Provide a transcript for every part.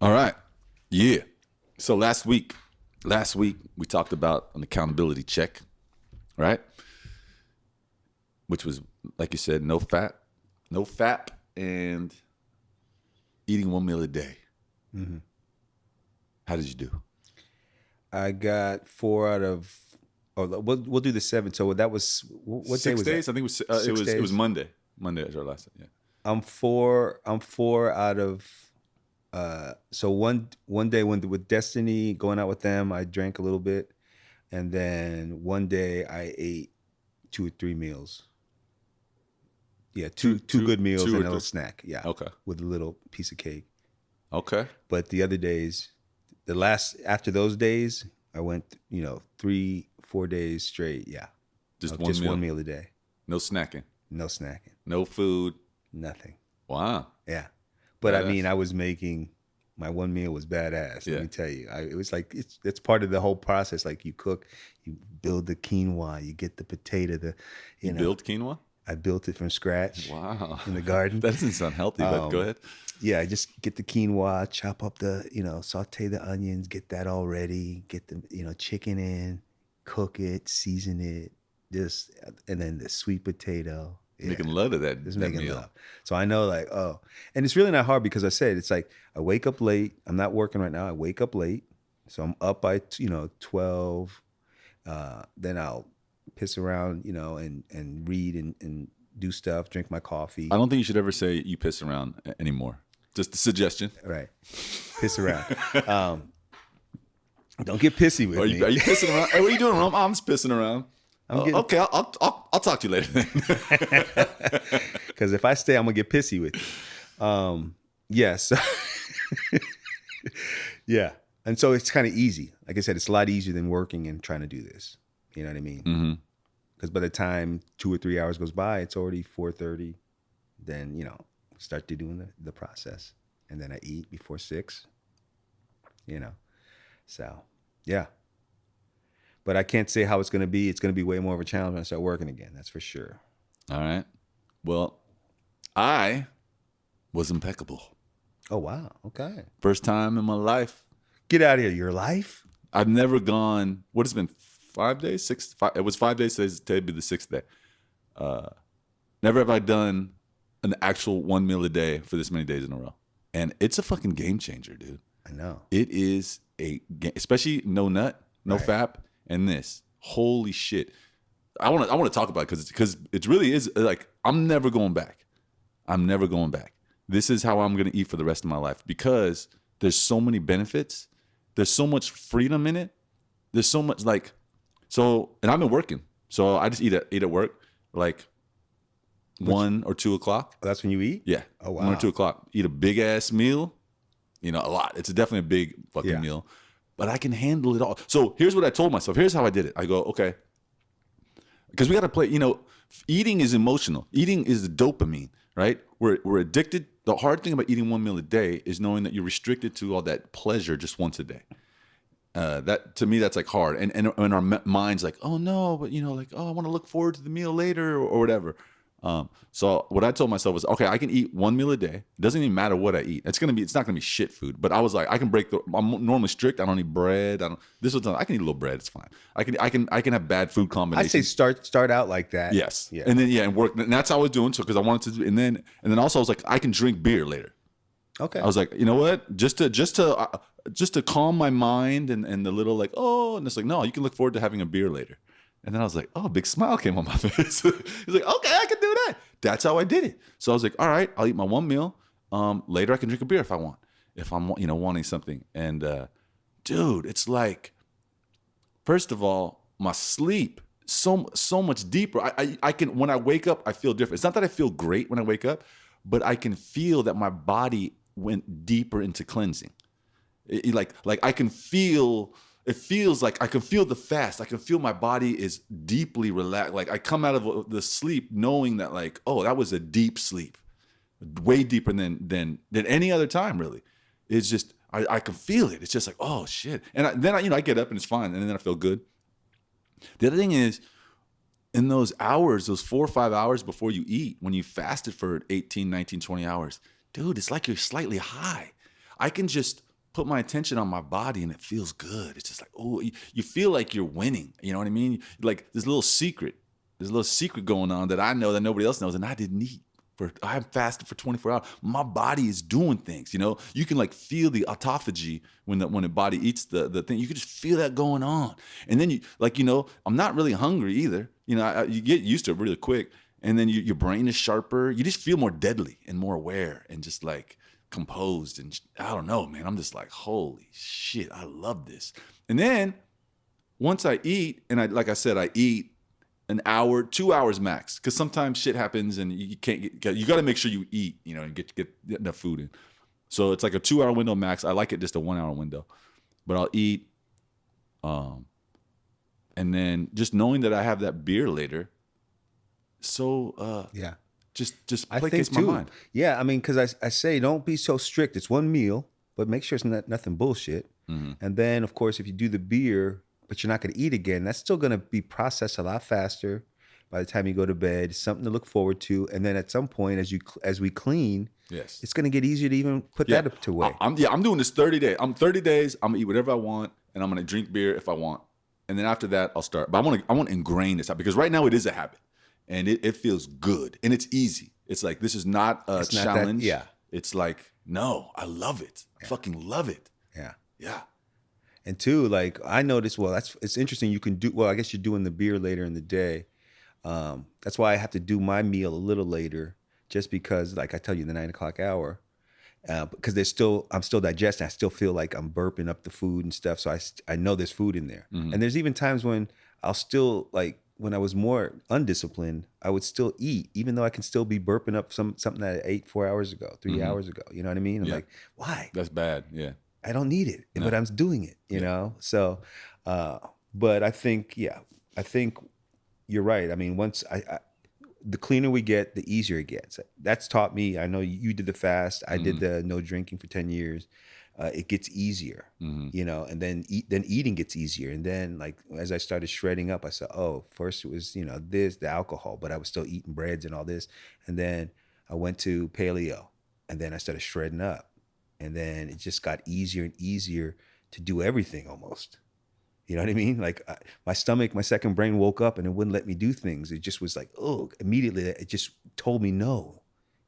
All right. Yeah. So last week we talked about an accountability check, right? Which was, like you said, no fat, and eating one meal a day. Mm-hmm. How did you do? I got 4 out of. Oh, we'll do the 7. So that was what day 6 was that? days. I think it was. It 6 was. It was days. Monday. Monday was our last day. Yeah. I'm 4. I'm 4 out of. So one day when with Destiny going out with them, I drank a little bit, and then one day I ate 2 or 3 meals. Yeah, two good meals two and or a little three. snack. Yeah, Okay. with a little piece of cake. Okay. But the other days, after those days, I went 3-4 days straight. Yeah, Just of one just meal. one meal a day. No snacking. No snacking. No food. Nothing. Wow. Yeah, but I Badass. mean, I was making my one meal was badass. Yeah. Let me tell you, it was like it's part of the whole process. Like you cook, you build the quinoa, you get the potato, You build quinoa? I built it from scratch. Wow. In the garden. That doesn't sound healthy, but go ahead. Yeah, I just get the quinoa, chop up saute the onions, get that all ready, get the chicken in, cook it, season it, and then the sweet potato. Yeah. Making love to that, Just that making meal. love. So I know and it's really not hard because I said it's like I wake up late. I'm not working right now. I wake up late. So I'm up by 12. Then I'll piss around, and read and do stuff, drink my coffee. I don't think you should ever say you piss around anymore. Just a suggestion. Right. Piss around. Don't get pissy with me. Are you pissing around? Hey, what are you doing, Rom? I'm just pissing around. Getting... Okay, I'll talk to you later then. Because if I stay, I'm gonna get pissy with you. Yes. Yeah. And so it's kind of easy. Like I said, it's a lot easier than working and trying to do this. You know what I mean? Mm-hmm. Because by the time 2 or 3 hours goes by, it's already 4:30. Then start to doing the process, and then I eat before 6. So yeah. But I can't say how it's going to be. It's going to be way more of a challenge when I start working again. That's for sure. All right. Well, I was impeccable. Oh, wow. Okay. First time in my life. Get out of here. Your life? I've never gone, what has it been, 5 days? 6? 5, it was 5 days. Today would be the 6th day. Never have I done an actual one meal a day for this many days in a row. And it's a fucking game changer, dude. I know. It is especially no nut, no fap, and this. Holy shit. I want to talk about it because it really is like I'm never going back. I'm never going back. This is how I'm going to eat for the rest of my life because there's so many benefits. There's so much freedom in it. There's so much and I've been working. So I just eat at work like 1 or 2 o'clock. Oh, that's when you eat? Yeah. Oh, wow. 1 or 2 o'clock. Eat a big ass meal. A lot. It's definitely a big fucking meal. But I can handle it all. So here's what I told myself. Here's how I did it. I go, okay. Because we got to play, eating is emotional. Eating is dopamine, right? We're addicted. The hard thing about eating one meal a day is knowing that you're restricted to all that pleasure just once a day. That to me, that's like hard. And our mind's like, oh no, but I want to look forward to the meal later or whatever. So what I told myself was, okay, I can eat one meal a day. It doesn't even matter what I eat. It's not gonna be shit food. But I was like, I can I'm normally strict. I don't eat bread. I can eat a little bread. It's fine. I can have bad food combinations. I say start out like that. Yes. Yeah. And then and work. And that's how I was doing. So because I wanted to, and then also I was like, I can drink beer later. Okay. I was like, you know what? Just to calm my mind and the little and it's like, no, you can look forward to having a beer later. And then I was like, oh, a big smile came on my face. He's like, okay, I can do that. That's how I did it. So I was like, all right, I'll eat my one meal. Later I can drink a beer if I want. If I'm, wanting something. And dude, it's like, first of all, my sleep so much deeper. I can, when I wake up, I feel different. It's not that I feel great when I wake up, but I can feel that my body went deeper into cleansing. Like I can feel. It feels like I can feel the fast. I can feel my body is deeply relaxed. Like I come out of the sleep knowing that that was a deep sleep, way deeper than any other time really. It's just I can feel it. It's just like, oh shit. And then I get up and it's fine, and then I feel good. The other thing is, in those hours, those 4 or 5 hours before you eat, when you fasted for 18, 19, 20 hours, dude, it's like you're slightly high. I can just put my attention on my body and it feels good. It's just like, oh, you feel like you're winning. You know what I mean? Like there's a little secret going on that I know that nobody else knows, and I didn't eat. I fasted for 24 hours. My body is doing things. You know, you can like feel the autophagy when the body eats the thing. You can just feel that going on, and then you like, you know, I'm not really hungry either. You know, you get used to it really quick, and then your brain is sharper. You just feel more deadly and more aware and just like composed. And I don't know, man. I'm just like, holy shit, I love this. And then once I eat, and like I said, I eat an hour, 2 hours max, because sometimes shit happens and you can't you got to make sure you eat, you know, and get enough food in. So it's like a 2 hour window max. I like it just a 1 hour window, but I'll eat, and then just knowing that I have that beer later, so Yeah. just I think placates my too. mind. Yeah, I mean, because I say don't be so strict. It's one meal, but make sure it's nothing bullshit. And then, of course, if you do the beer, but you're not going to eat again, that's still going to be processed a lot faster by the time you go to bed. It's something to look forward to. And then at some point, as we clean, Yes, it's going to get easier to even put yeah. that up to away. I'm doing this 30 days. I'm 30 days. I'm gonna eat whatever I want, and I'm gonna drink beer if I want, and then after that I'll start. But I want to ingrain this habit, because right now it is a habit, and it feels good and it's easy. It's like, this is not a challenge. Yeah. It's like, no, I love it. I fucking love it. Yeah. Yeah. And two, like I noticed, well, it's interesting. You can do, well, I guess you're doing the beer later in the day. That's why I have to do my meal a little later, just because, like I tell you, the 9 o'clock hour, because I'm still digesting. I still feel like I'm burping up the food and stuff. So I know there's food in there. And there's even times when I'll still, like when I was more undisciplined, I would still eat, even though I can still be burping up something that I ate 4 hours ago, 3 hours ago. You know what I mean? I'm like, why? That's bad. Yeah. I don't need it, but I'm doing it, you know? So, but I think you're right. I mean, once the cleaner we get, the easier it gets. That's taught me. I know you did the fast. I did the no drinking for 10 years. It gets easier, you know, and then eating gets easier. And then, like, as I started shredding up, I said, oh, first it was, you know, the alcohol, but I was still eating breads and all this. And then I went to paleo, and then I started shredding up. And then it just got easier and easier to do everything almost. You know what I mean? Like my stomach, my second brain woke up and it wouldn't let me do things. It just was like, oh, immediately it just told me no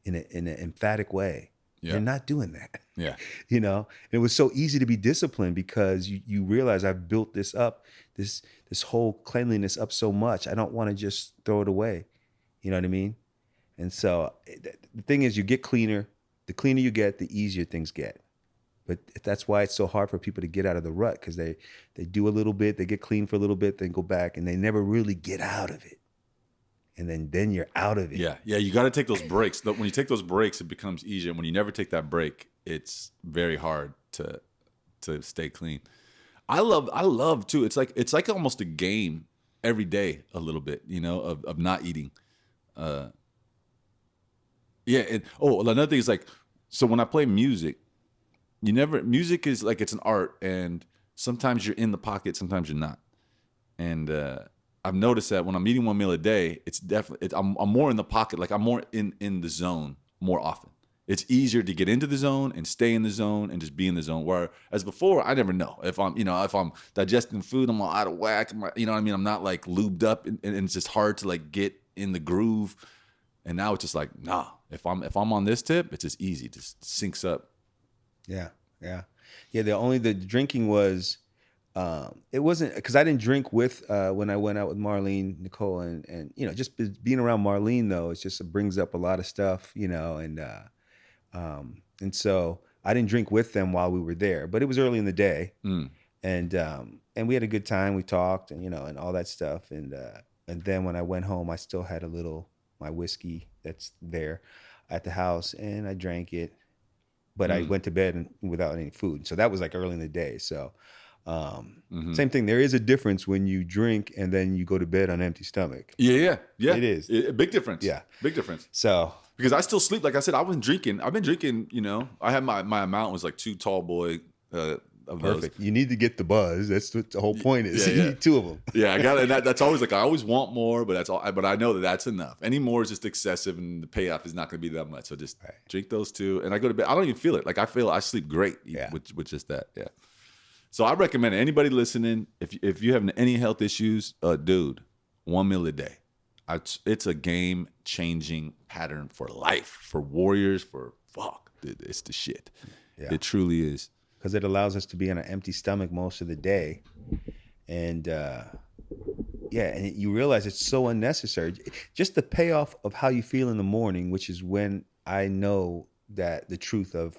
in an emphatic way. Yeah. You're not doing that. Yeah. You know? And it was so easy to be disciplined, because you realize I've built this up, this whole cleanliness up so much. I don't want to just throw it away. You know what I mean? And so the thing is, you get cleaner. The cleaner you get, the easier things get. But that's why it's so hard for people to get out of the rut, because they do a little bit, they get clean for a little bit, then go back, and they never really get out of it. And then you're out of it. Yeah. Yeah. You got to take those breaks. When you take those breaks, it becomes easier. When you never take that break, it's very hard to stay clean. I love too. It's like almost a game every day, a little bit, you know, of not eating. Yeah. Another thing is, like, so when I play music, music is like, it's an art, and sometimes you're in the pocket, sometimes you're not. And I've noticed that when I'm eating one meal a day, it's definitely, I'm more in the pocket. Like I'm more in the zone more often. It's easier to get into the zone and stay in the zone and just be in the zone. Whereas before, I never know if I'm digesting food, I'm all out of whack. You know what I mean? I'm not like lubed up, and it's just hard to like get in the groove. And now it's just like, nah. If I'm on this tip, it's just easy. It just syncs up. Yeah. The drinking was, it wasn't, because I didn't drink with when I went out with Marlene, Nicole, and you know, just being around Marlene though, it brings up a lot of stuff, you know, and so I didn't drink with them while we were there, but it was early in the day, and we had a good time. We talked, and you know, and all that stuff, and then when I went home, I still had my whiskey that's there at the house, and I drank it, but I went to bed without any food. So that was like early in the day. So same thing. There is a difference when you drink and then you go to bed on an empty stomach. Yeah. It is. A big difference. Yeah. Big difference. So because I still sleep. Like I said, I've been drinking, you know, I had my amount was like 2 tall boy of Perfect. those. You need to get the buzz. That's what the whole point is. Yeah, You yeah. need 2 of them. Yeah, I got it. That's always like I always want more, but that's all. But I know that that's enough. Any more is just excessive, and the payoff is not going to be that much. So just drink those 2, and I go to bed. I don't even feel it. Like I sleep great with just that. Yeah. So I recommend anybody listening, if you have any health issues, dude, 1 meal a day. It's a game changing pattern for life, for warriors, for fuck. Dude, it's the shit. Yeah. It truly is. Because it allows us to be on an empty stomach most of the day. And and you realize it's so unnecessary. Just the payoff of how you feel in the morning, which is when I know that the truth of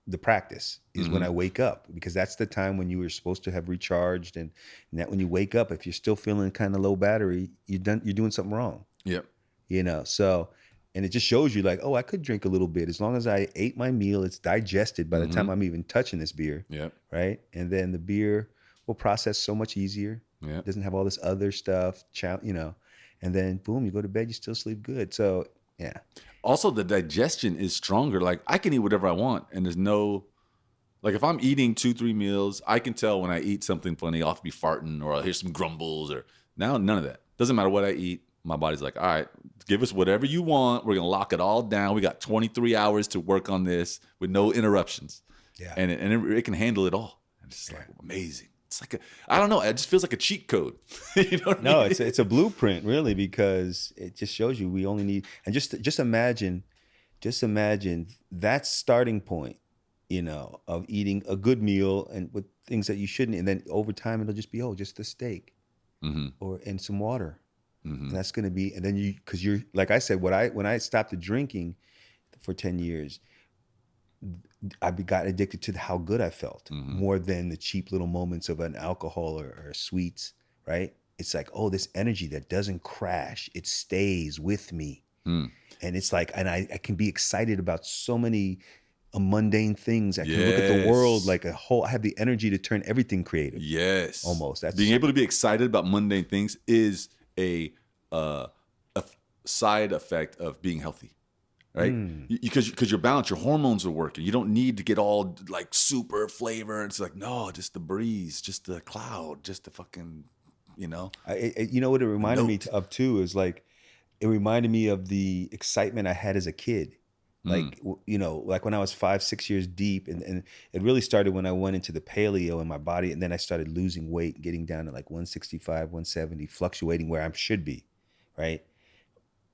the practice is when I wake up, because that's the time when you were supposed to have recharged, and that when you wake up, if you're still feeling kind of low battery, you're doing something wrong. Yep. So, and it just shows you like, oh, I could drink a little bit as long as I ate my meal. It's digested by the time I'm even touching this beer. Yep. Right. And then the beer will process so much easier. Yeah. It doesn't have all this other stuff, and then boom, you go to bed, you still sleep good. So yeah. Also, the digestion is stronger. Like I can eat whatever I want, and there's no, like if I'm eating 2-3 meals, I can tell when I eat something funny, I'll be farting or I'll hear some grumbles or now none of that. Doesn't matter what I eat. My body's like, all right, give us whatever you want. We're gonna lock it all down. We got 23 hours to work on this with no interruptions. Yeah. And it can handle it all. And it's just like amazing. It's like I don't know. It just feels like a cheat code. You know what I No, mean? it's a blueprint really, because it just shows you we only need, and just imagine that starting point, of eating a good meal and with things that you shouldn't, and then over time it'll just be just a steak, and some water, and that's going to be, and then because you're like I said, when I stopped drinking for 10 years. I got addicted to how good I felt more than the cheap little moments of an alcohol or sweets, right? It's like, oh, this energy that doesn't crash, it stays with me. And it's like, and I can be excited about so many mundane things. I can look at the world like a whole, I have the energy to turn everything creative. Yes. Almost. That's being able to be excited about mundane things is a side effect of being healthy. Right? Because you're balanced, your hormones are working. You don't need to get all like super flavor. It's like, no, just the breeze, just the cloud, just the fucking, you know what it reminded me of too is like, it reminded me of the excitement I had as a kid. Like, like when I was 5-6 years deep, and it really started when I went into the paleo in my body. And then I started losing weight, getting down to like 165, 170, fluctuating where I should be. Right.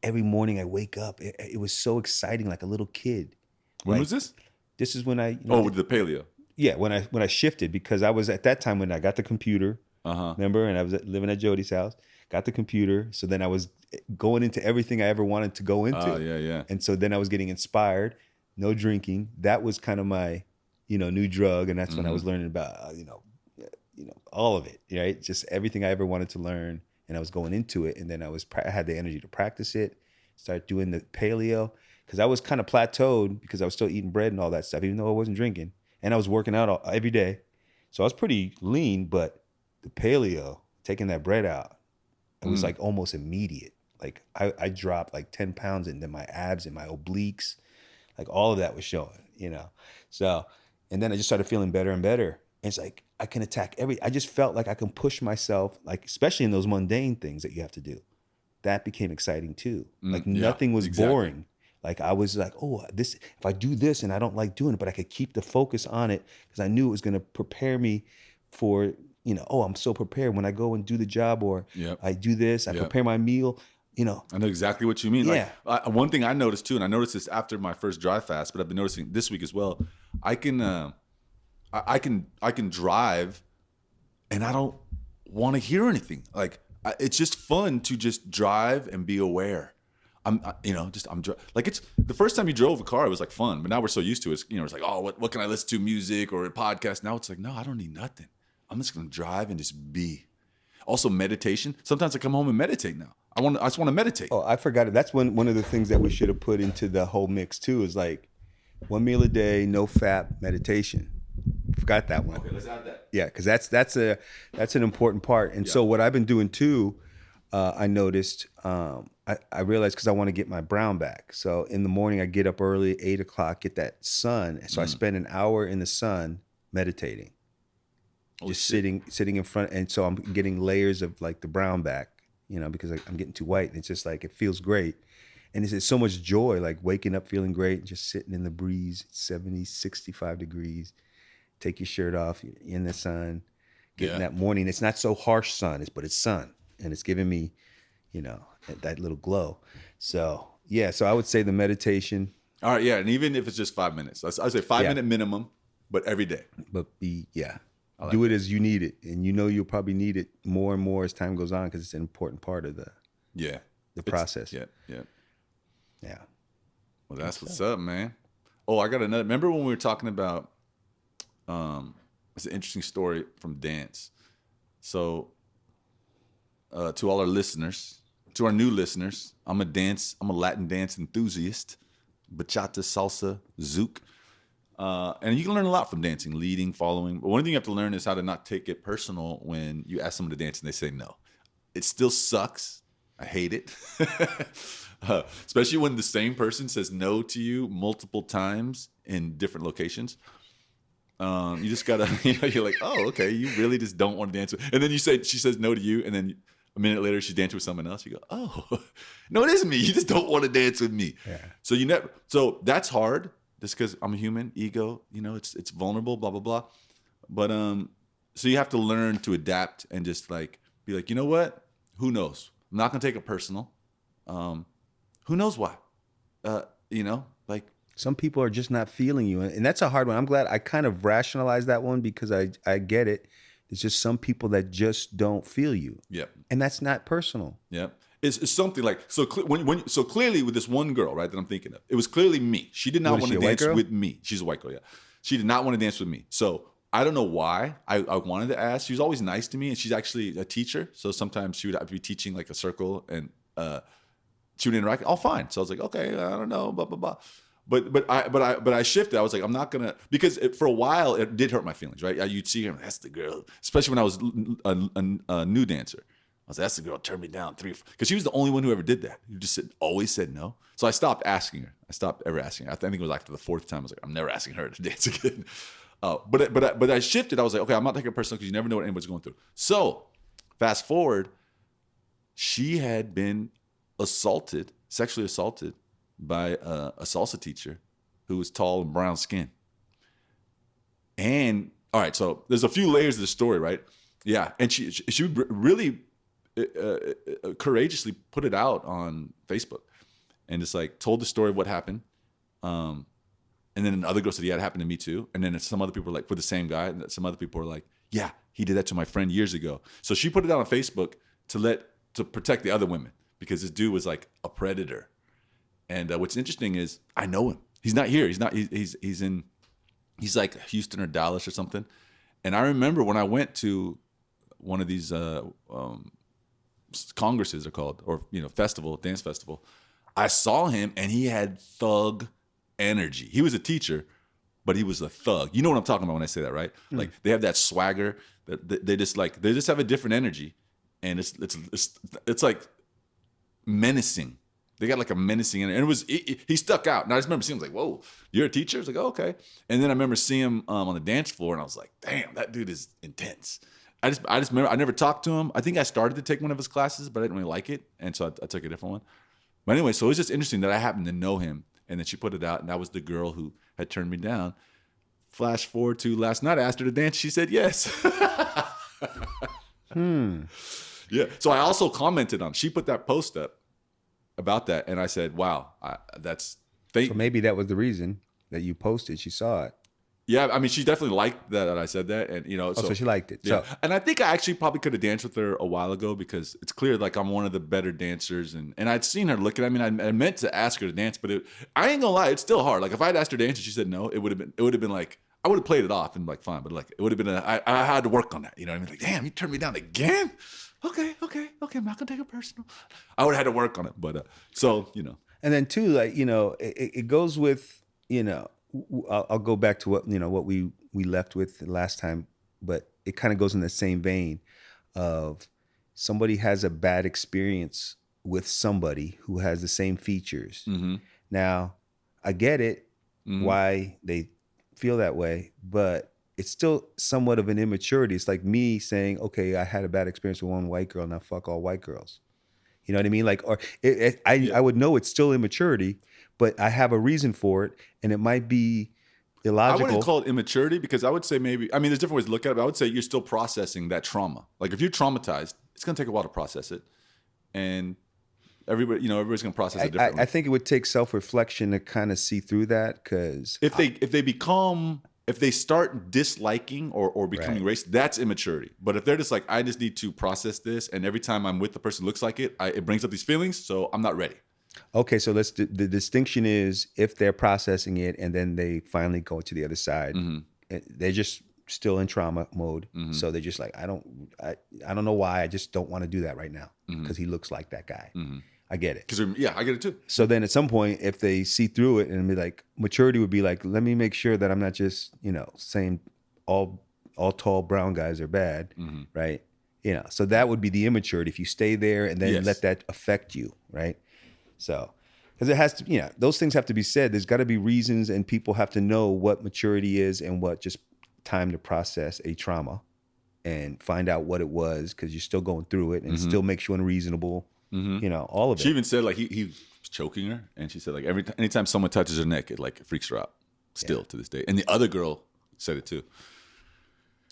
Every morning I wake up, it was so exciting, like a little kid. When was this? This is when I with the paleo. Yeah, when I shifted, because I was at that time when I got the computer. Remember, and I was living at Jody's house. Got the computer, so then I was going into everything I ever wanted to go into. Oh yeah. And so then I was getting inspired. No drinking. That was kind of my, new drug, and that's when I was learning about, all of it. Right, just everything I ever wanted to learn. And I was going into it, and then I had the energy to practice it, start doing the paleo, because I was kind of plateaued because I was still eating bread and all that stuff, even though I wasn't drinking, and I was working out every day, so I was pretty lean. But the paleo, taking that bread out, it was like almost immediate. Like I dropped like 10 pounds, and then my abs and my obliques, like all of that was showing, So, and then I just started feeling better and better. And it's like, I can attack I just felt like I can push myself, like, especially in those mundane things that you have to do. That became exciting too. Like nothing was boring. Like I was like, oh, if I do this and I don't like doing it, but I could keep the focus on it because I knew it was going to prepare me for, I'm so prepared when I go and do the job, or I do this, I prepare my meal, I know exactly what you mean. Yeah. Like one thing I noticed too, and I noticed this after my first dry fast, but I've been noticing this week as well. I can drive and I don't want to hear anything. Like it's just fun to just drive and be aware. Like it's the first time you drove a car, it was like fun, but now we're so used to it. It's like, oh, what can I listen to? Music or a podcast? Now it's like, no, I don't need nothing. I'm just going to drive and just be. Also meditation. Sometimes I come home and meditate now. I just want to meditate. Oh, I forgot it. That's one of the things that we should have put into the whole mix too, is like 1 meal a day, no fat meditation. Forgot that one. Okay, let's add that. Yeah, because that's an important part. And so what I've been doing too, I noticed, I realized, because I want to get my brown back. So in the morning I get up early, 8 o'clock, get that sun. So I spend an hour in the sun meditating. just shit. sitting in front, and so I'm getting layers of like the brown back, because I'm getting too white, and it's just like it feels great, and it's so much joy, like waking up feeling great, just sitting in the breeze, 70, 65 degrees, take your shirt off, you're in the sun, getting Yeah. that morning. It's not so harsh sun, but it's sun, and it's giving me, that little glow. So yeah, so I would say the meditation, All right. Yeah. And even if it's just 5 minutes, I say 5 minute minimum, but every day. but like do it as you need it, and you'll probably need it more and more as time goes on because it's an important part of Yeah. the process. Yeah. Yeah. Yeah. Well, that's what's up, man. Oh, I got another. Remember when we were talking about? It's an interesting story from dance. So, to all our listeners, to our new listeners, I'm a Latin dance enthusiast, bachata, salsa, zouk. And you can learn a lot from dancing, leading, following. But one thing you have to learn is how to not take it personal when you ask someone to dance and they say no. It still sucks. I hate it. Especially when the same person says no to you multiple times in different locations. You just gotta, you're like, oh, okay, you really just don't want to dance with. And then she says no to you, and then a minute later she's dancing with someone else. You go, oh, no, it isn't me. You just don't want to dance with me. Yeah. So that's hard. Just because I'm a human, ego, it's vulnerable, blah blah blah. But so you have to learn to adapt and just like be like, you know what? Who knows? I'm not gonna take it personal. Who knows why? Like. Some people are just not feeling you, and that's a hard one. I'm glad I kind of rationalized that one because I get it. It's just some people that just don't feel you. Yep. And that's not personal. Yep. It's something like so. So clearly with this one girl, right, that I'm thinking of, it was clearly me. She did not want to dance with me. She's a white girl, yeah. She did not want to dance with me. So I don't know why. I wanted to ask. She was always nice to me, and she's actually a teacher. So sometimes she would be teaching like a circle, and she would interact. Oh, fine. So I was like, okay, I don't know, blah blah blah. But I shifted. I was like, I'm not gonna, because for a while it did hurt my feelings, right? You'd see her, that's the girl, especially when I was a new dancer. I was like, that's the girl turned me down because she was the only one who ever did that. Who just always said no. So I stopped asking her. I stopped ever asking her. I think it was after the fourth time. I was like, I'm never asking her to dance again. But I shifted. I was like, okay, I'm not taking it personal because you never know what anybody's going through. So fast forward, she had been sexually assaulted by a salsa teacher who was tall and brown skin. And all right, so there's a few layers of the story, right? Yeah, and she would really courageously put it out on Facebook and just like told the story of what happened. And then another girl said, yeah, it happened to me too. And then some other people were like, for the same guy, and some other people were like, yeah, he did that to my friend years ago. So she put it out on Facebook to protect the other women because this dude was like a predator. And what's interesting is I know him. He's not here. He's not. He's like Houston or Dallas or something. And I remember when I went to one of these congresses, they're called, or dance festival. I saw him, and he had thug energy. He was a teacher, but he was a thug. You know what I'm talking about when I say that, right? Like they have that swagger. That they just have a different energy, and it's like menacing. They got like a menacing energy. And he stuck out. And I just remember seeing him like, whoa, you're a teacher? I was like, oh, okay. And then I remember seeing him on the dance floor, and I was like, damn, that dude is intense. I just remember I never talked to him. I think I started to take one of his classes, but I didn't really like it. And so I took a different one. But anyway, so it was just interesting that I happened to know him. And then she put it out, and that was the girl who had turned me down. Flash forward to last night, I asked her to dance. She said yes. Yeah. So I also commented on, she put that post up about that, and I said, wow, So maybe that was the reason that you posted. She saw it. Yeah, I mean, she definitely liked that I said that, and so she liked it. Yeah, So, and I think I actually probably could have danced with her a while ago because it's clear like I'm one of the better dancers, and I'd seen her looking at me. And I meant to ask her to dance, but I ain't gonna lie, it's still hard. Like if I'd asked her to dance and she said no, it would have been like I would have played it off and like fine, but like it would have been I had to work on that. You know what I mean? Like damn, you turned me down again. Okay, I'm not gonna take it personal. I would have had to work on it, but and then too, like it goes with I'll go back to what we left with last time, but it kind of goes in the same vein of somebody has a bad experience with somebody who has the same features. Mm-hmm. Now, I get it why they feel that way, but it's still somewhat of an immaturity. It's like me saying, okay, I had a bad experience with one white girl, now fuck all white girls. You know what I mean? Like, or Yeah. I would know it's still immaturity, but I have a reason for it, and it might be I illogical. wouldn't call it immaturity because I would say maybe, I mean, there's different ways to look at it, but I would say you're still processing that trauma. Like if you're traumatized, it's going to take a while to process it. And everybody, everybody's going to process it differently. I think it would take self-reflection to kind of see through that, because if they start disliking or becoming racist, that's immaturity. But if they're just like, I just need to process this, and every time I'm with the person who looks like it, it brings up these feelings, so I'm not ready. Okay, so the distinction is if they're processing it and then they finally go to the other side, they're just still in trauma mode. So they're just like, I don't know why, I just don't want to do that right now because he looks like that guy. I get it. Because I get it too. So then at some point, if they see through it and be like, maturity would be like, let me make sure that I'm not just, saying all tall brown guys are bad, right? So that would be the immaturity if you stay there and then let that affect you, right? So, because it has to, those things have to be said. There's got to be reasons, and people have to know what maturity is and what just time to process a trauma and find out what it was, because you're still going through it and it still makes you unreasonable. All of it. She even said like he was choking her, and she said like anytime someone touches her neck, it freaks her out still to this day. And the other girl said it too.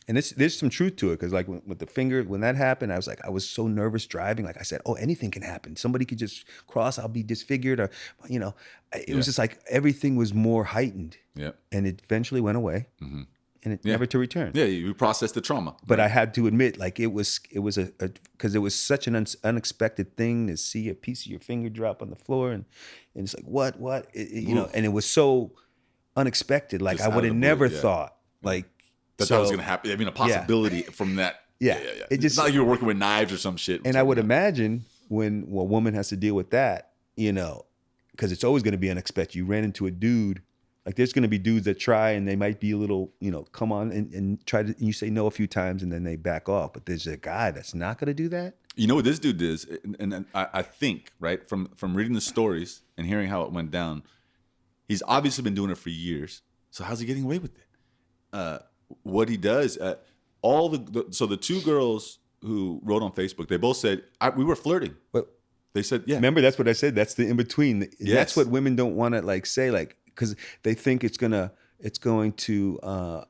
And there's some truth to it, because like with the finger, when that happened, I was so nervous driving. Like I said, oh, anything can happen. Somebody could just cross, I'll be disfigured, or it was just like everything was more heightened. Yeah. And it eventually went away, and it never to return. Yeah, you processed the trauma. But I had to admit, like it was because it was such an unexpected thing to see a piece of your finger drop on the floor, and it's like what and it was so unexpected. Like Just I would have never thought like. That was going to happen. I mean, a possibility from that. Yeah. It's not like you were working with knives or some shit. And I would imagine when a woman has to deal with that, because it's always going to be unexpected. You ran into a dude, like there's going to be dudes that try and they might be a little, come on and try to, and you say no a few times and then they back off. But there's a guy that's not going to do that. You know what this dude is? And I think, right, from reading the stories and hearing how it went down, he's obviously been doing it for years. So how's he getting away with it? What he does, so the two girls who wrote on Facebook, they both said we were flirting. But they said, yeah. Remember, that's what I said. That's the in between. Yes. That's what women don't want to say, because they think it's going to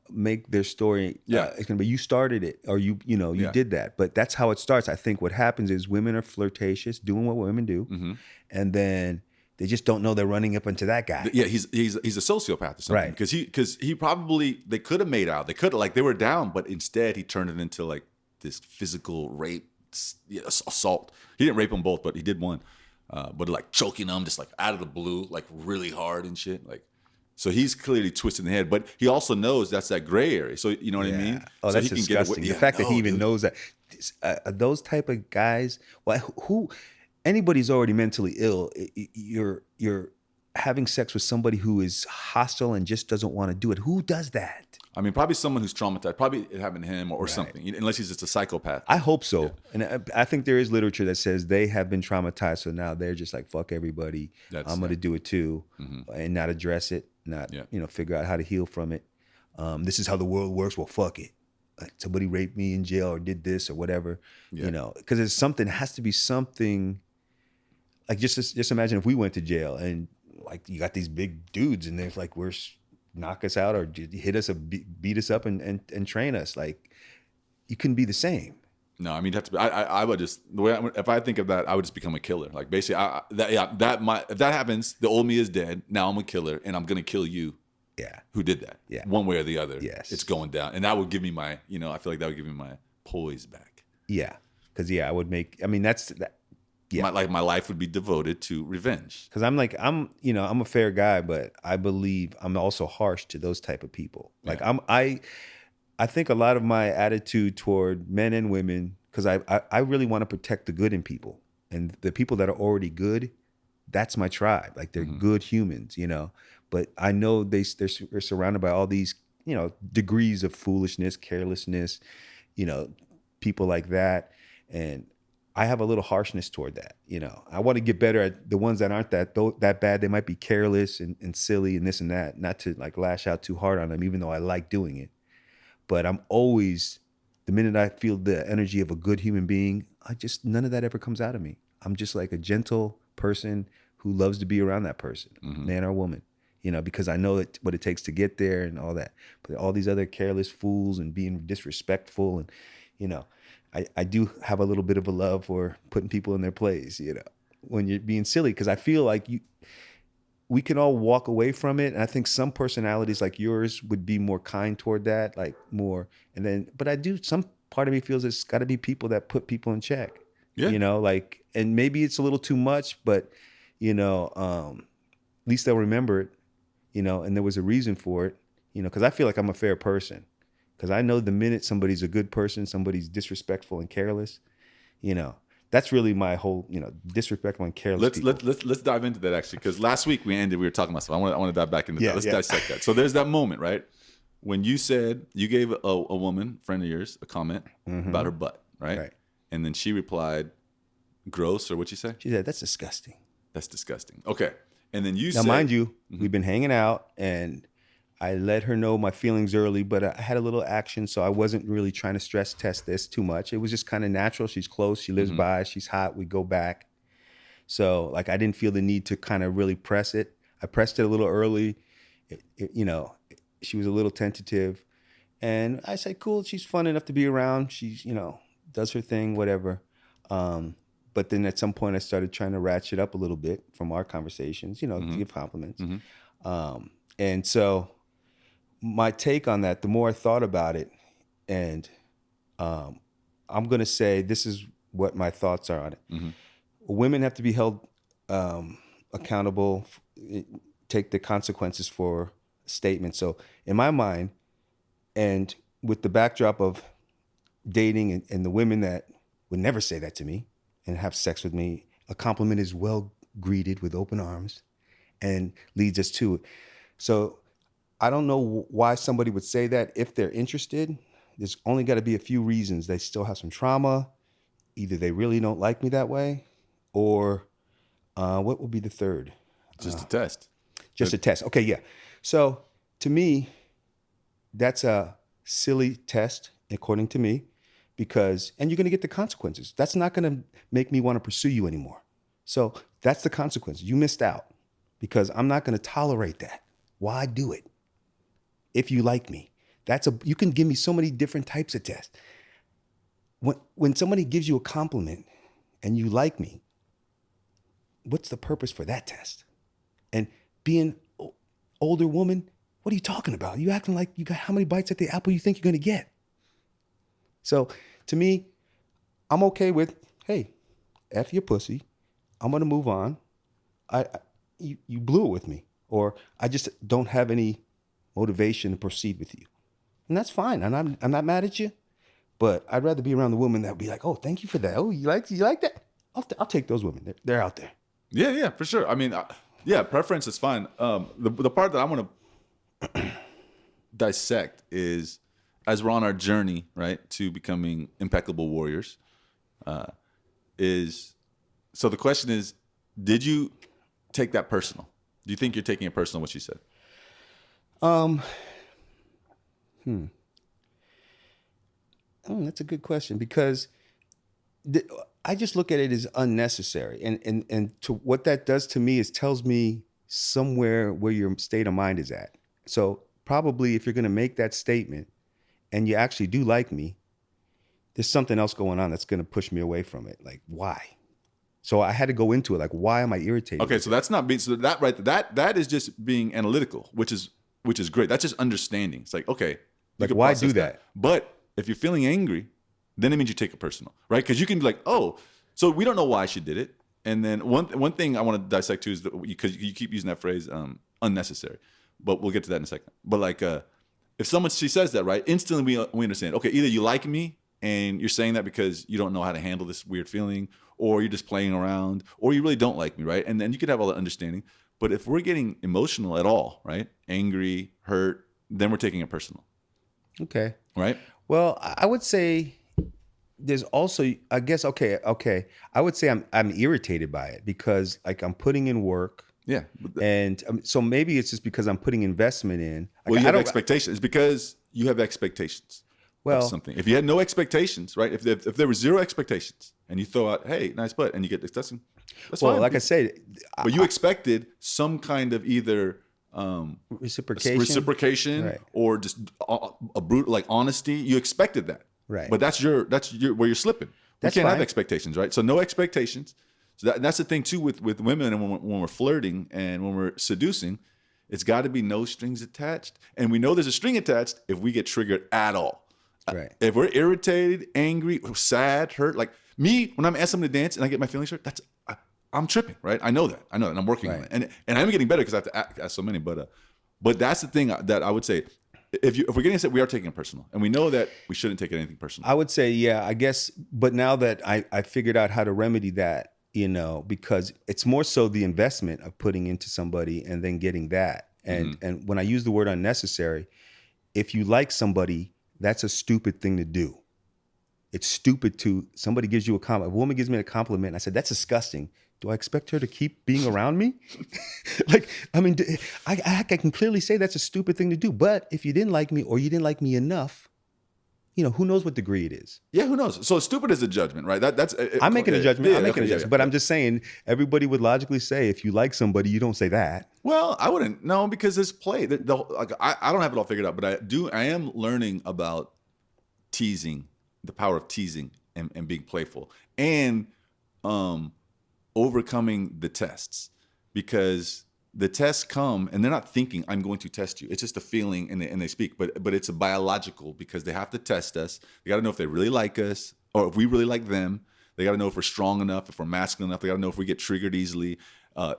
make their story. It's going to be you started it, or you did that. But that's how it starts. I think what happens is women are flirtatious, doing what women do, and then they just don't know they're running up into that guy. Yeah, he's a sociopath or something. Right. Because he probably, they could have made out. They could have, they were down, but instead he turned it into like this physical rape, assault. He didn't rape them both, but he did one. But like choking them just like out of the blue, like really hard and shit. Like, so he's clearly twisting the head, but he also knows that's that gray area. So you know what I mean? Oh, so that's disgusting. The fact that he even knows that. Those type of guys, who anybody's already mentally ill. You're having sex with somebody who is hostile and just doesn't want to do it. Who does that? I mean, probably someone who's traumatized. Probably it happened to him or something. Unless he's just a psychopath. I hope so. Yeah. And I think there is literature that says they have been traumatized, so now they're just like, fuck everybody. I'm going to do it too, and not address it, not figure out how to heal from it. This is how the world works. Well, fuck it. Like somebody raped me in jail or did this or whatever. Because there's something. It has to be something. Like just imagine if we went to jail and like you got these big dudes and they're like knock us out or hit us or beat us up and train us. Like you couldn't be the same. No, I mean you have to be, I would just if I think of that, I would just become a killer. Like basically if that happens, the old me is dead. Now I'm a killer and I'm gonna kill you. Yeah. Who did that? Yeah. One way or the other. Yes. It's going down, and that would give me my I feel like that would give me my poise back. Yeah, because I would make. I mean that's that. Yeah. My life would be devoted to revenge. Because I'm a fair guy, but I believe I'm also harsh to those type of people. Like I think a lot of my attitude toward men and women, because I really want to protect the good in people, and the people that are already good, that's my tribe. Like they're good humans, But I know they're surrounded by all these degrees of foolishness, carelessness, people like that, and I have a little harshness toward that. I want to get better at the ones that aren't that bad. They might be careless and silly and this and that, not to like lash out too hard on them, even though I like doing it. But I'm always, the minute I feel the energy of a good human being, none of that ever comes out of me. I'm just like a gentle person who loves to be around that person, man or woman, because I know what it takes to get there and all that. But all these other careless fools and being disrespectful and, I do have a little bit of a love for putting people in their place, when you're being silly, because I feel like we can all walk away from it. And I think some personalities like yours would be more kind toward that, like more. But some part of me feels it's got to be people that put people in check, Yeah. And maybe it's a little too much, but, at least they'll remember it, and there was a reason for it, because I feel like I'm a fair person. Because I know the minute somebody's a good person, somebody's disrespectful and careless, that's really my whole, disrespectful and careless. Let's dive into that actually, because last week we were talking about stuff. I want to dive back into that. Let's dissect that. So there's that moment, right, when you said you gave a woman friend of yours a comment about her butt, right? And then she replied, "Gross," or what'd she say? She said, "That's disgusting." That's disgusting. Okay, and then you now, said, mind you, we've been hanging out and I let her know my feelings early, but I had a little action, so I wasn't really trying to stress test this too much. It was just kind of natural. She's close. She lives by. She's hot. We go back. So, like, I didn't feel the need to kind of really press it. I pressed it a little early. She was a little tentative. And I said, cool, she's fun enough to be around. She's, does her thing, whatever. But then at some point, I started trying to ratchet up a little bit from our conversations, to give compliments. And so my take on that, the more I thought about it, and I'm going to say this is what my thoughts are on it. Women have to be held accountable, take the consequences for statements. So in my mind, and with the backdrop of dating and the women that would never say that to me and have sex with me, a compliment is well greeted with open arms and leads us to it. So I don't know why somebody would say that if they're interested. There's only got to be a few reasons. They still have some trauma. Either they really don't like me that way, or what would be the third? Just a test. Just a test. Okay, yeah. So to me, that's a silly test, according to me, and you're going to get the consequences. That's not going to make me want to pursue you anymore. So that's the consequence. You missed out, because I'm not going to tolerate that. Why do it? If you like me, you can give me so many different types of tests. When somebody gives you a compliment and you like me, what's the purpose for that test? And being older woman, what are you talking about? You acting like you got how many bites at the apple you think you're going to get? So to me, I'm okay with, hey, F your pussy. I'm going to move on. You blew it with me, or I just don't have any motivation to proceed with you. And that's fine. And I'm not mad at you, but I'd rather be around the woman that would be like, oh, thank you for that. Oh, you like that? I'll take those women. They're out there. Yeah, for sure. I mean, preference is fine. The part that I want to dissect is, as we're on our journey, right, to becoming impeccable warriors, so the question is, did you take that personal? Do you think you're taking it personal, what she said? That's a good question, because I just look at it as unnecessary. And to what that does to me is tells me somewhere where your state of mind is at. So probably if you're going to make that statement and you actually do like me, there's something else going on that's going to push me away from it. Like, why? So I had to go into it. Like, why am I irritated? Okay, so that's not being, so that right, that is just being analytical, which is great. That's just understanding. It's like, okay, like, why do that? But if you're feeling angry, then it means you take it personal, right? Because you can be like, oh, so we don't know why she did it. And then one thing I want to dissect too is because you keep using that phrase, unnecessary. But we'll get to that in a second. But like, if she says that, right, instantly we understand. Okay, either you like me and you're saying that because you don't know how to handle this weird feeling, or you're just playing around, or you really don't like me, right? And then you could have all that understanding. But if we're getting emotional at all, right, angry, hurt, then we're taking it personal. Okay. Right? Well, I would say there's also, I guess, okay. I would say I'm irritated by it because, like, I'm putting in work. Yeah. And so maybe it's just because I'm putting investment in. Well, you have expectations. It's because you have expectations Well- of something. If you had no expectations, right? If there were zero expectations and you throw out, hey, nice butt, and you get disgusting, that's Well, fine. like I said, But you expected some kind of either reciprocation. Right. or just a brutal like honesty. You expected that, Right. But that's your where you're slipping. That's we can't have fine. expectations, right? So no expectations. So that's the thing too with women, and when we're flirting and when we're seducing, it's got to be no strings attached. And we know there's a string attached if we get triggered at all. Right. If we're irritated, angry, sad, hurt, like me, when I'm asking someone to dance and I get my feelings hurt, I'm tripping, right? I know that, and I'm working on it, and I'm getting better because I have to ask so many. But that's the thing that I would say. If we're getting upset, we are taking it personal, and we know that we shouldn't take anything personal. I would say, yeah, I guess. But now that I figured out how to remedy that, because it's more so the investment of putting into somebody and then getting that. And when I use the word unnecessary, if you like somebody, that's a stupid thing to do. It's stupid to somebody gives you a compliment. A woman gives me a compliment, and I said, that's disgusting. Do I expect her to keep being around me? Like, I mean, I can clearly say that's a stupid thing to do. But if you didn't like me or you didn't like me enough, who knows what degree it is? Yeah, who knows? So stupid is a judgment, right? I'm making a judgment. Yeah, I'm making a judgment. But I'm just saying, everybody would logically say, if you like somebody, you don't say that. Well, I wouldn't. No, because there's play. I don't have it all figured out, but I am learning about teasing, the power of teasing and being playful, and overcoming the tests, because the tests come and they're not thinking I'm going to test you. It's just a feeling, and they speak, but it's a biological, because they have to test us. They got to know if they really like us or if we really like them. They got to know if we're strong enough, if we're masculine enough. They got to know if we get triggered easily,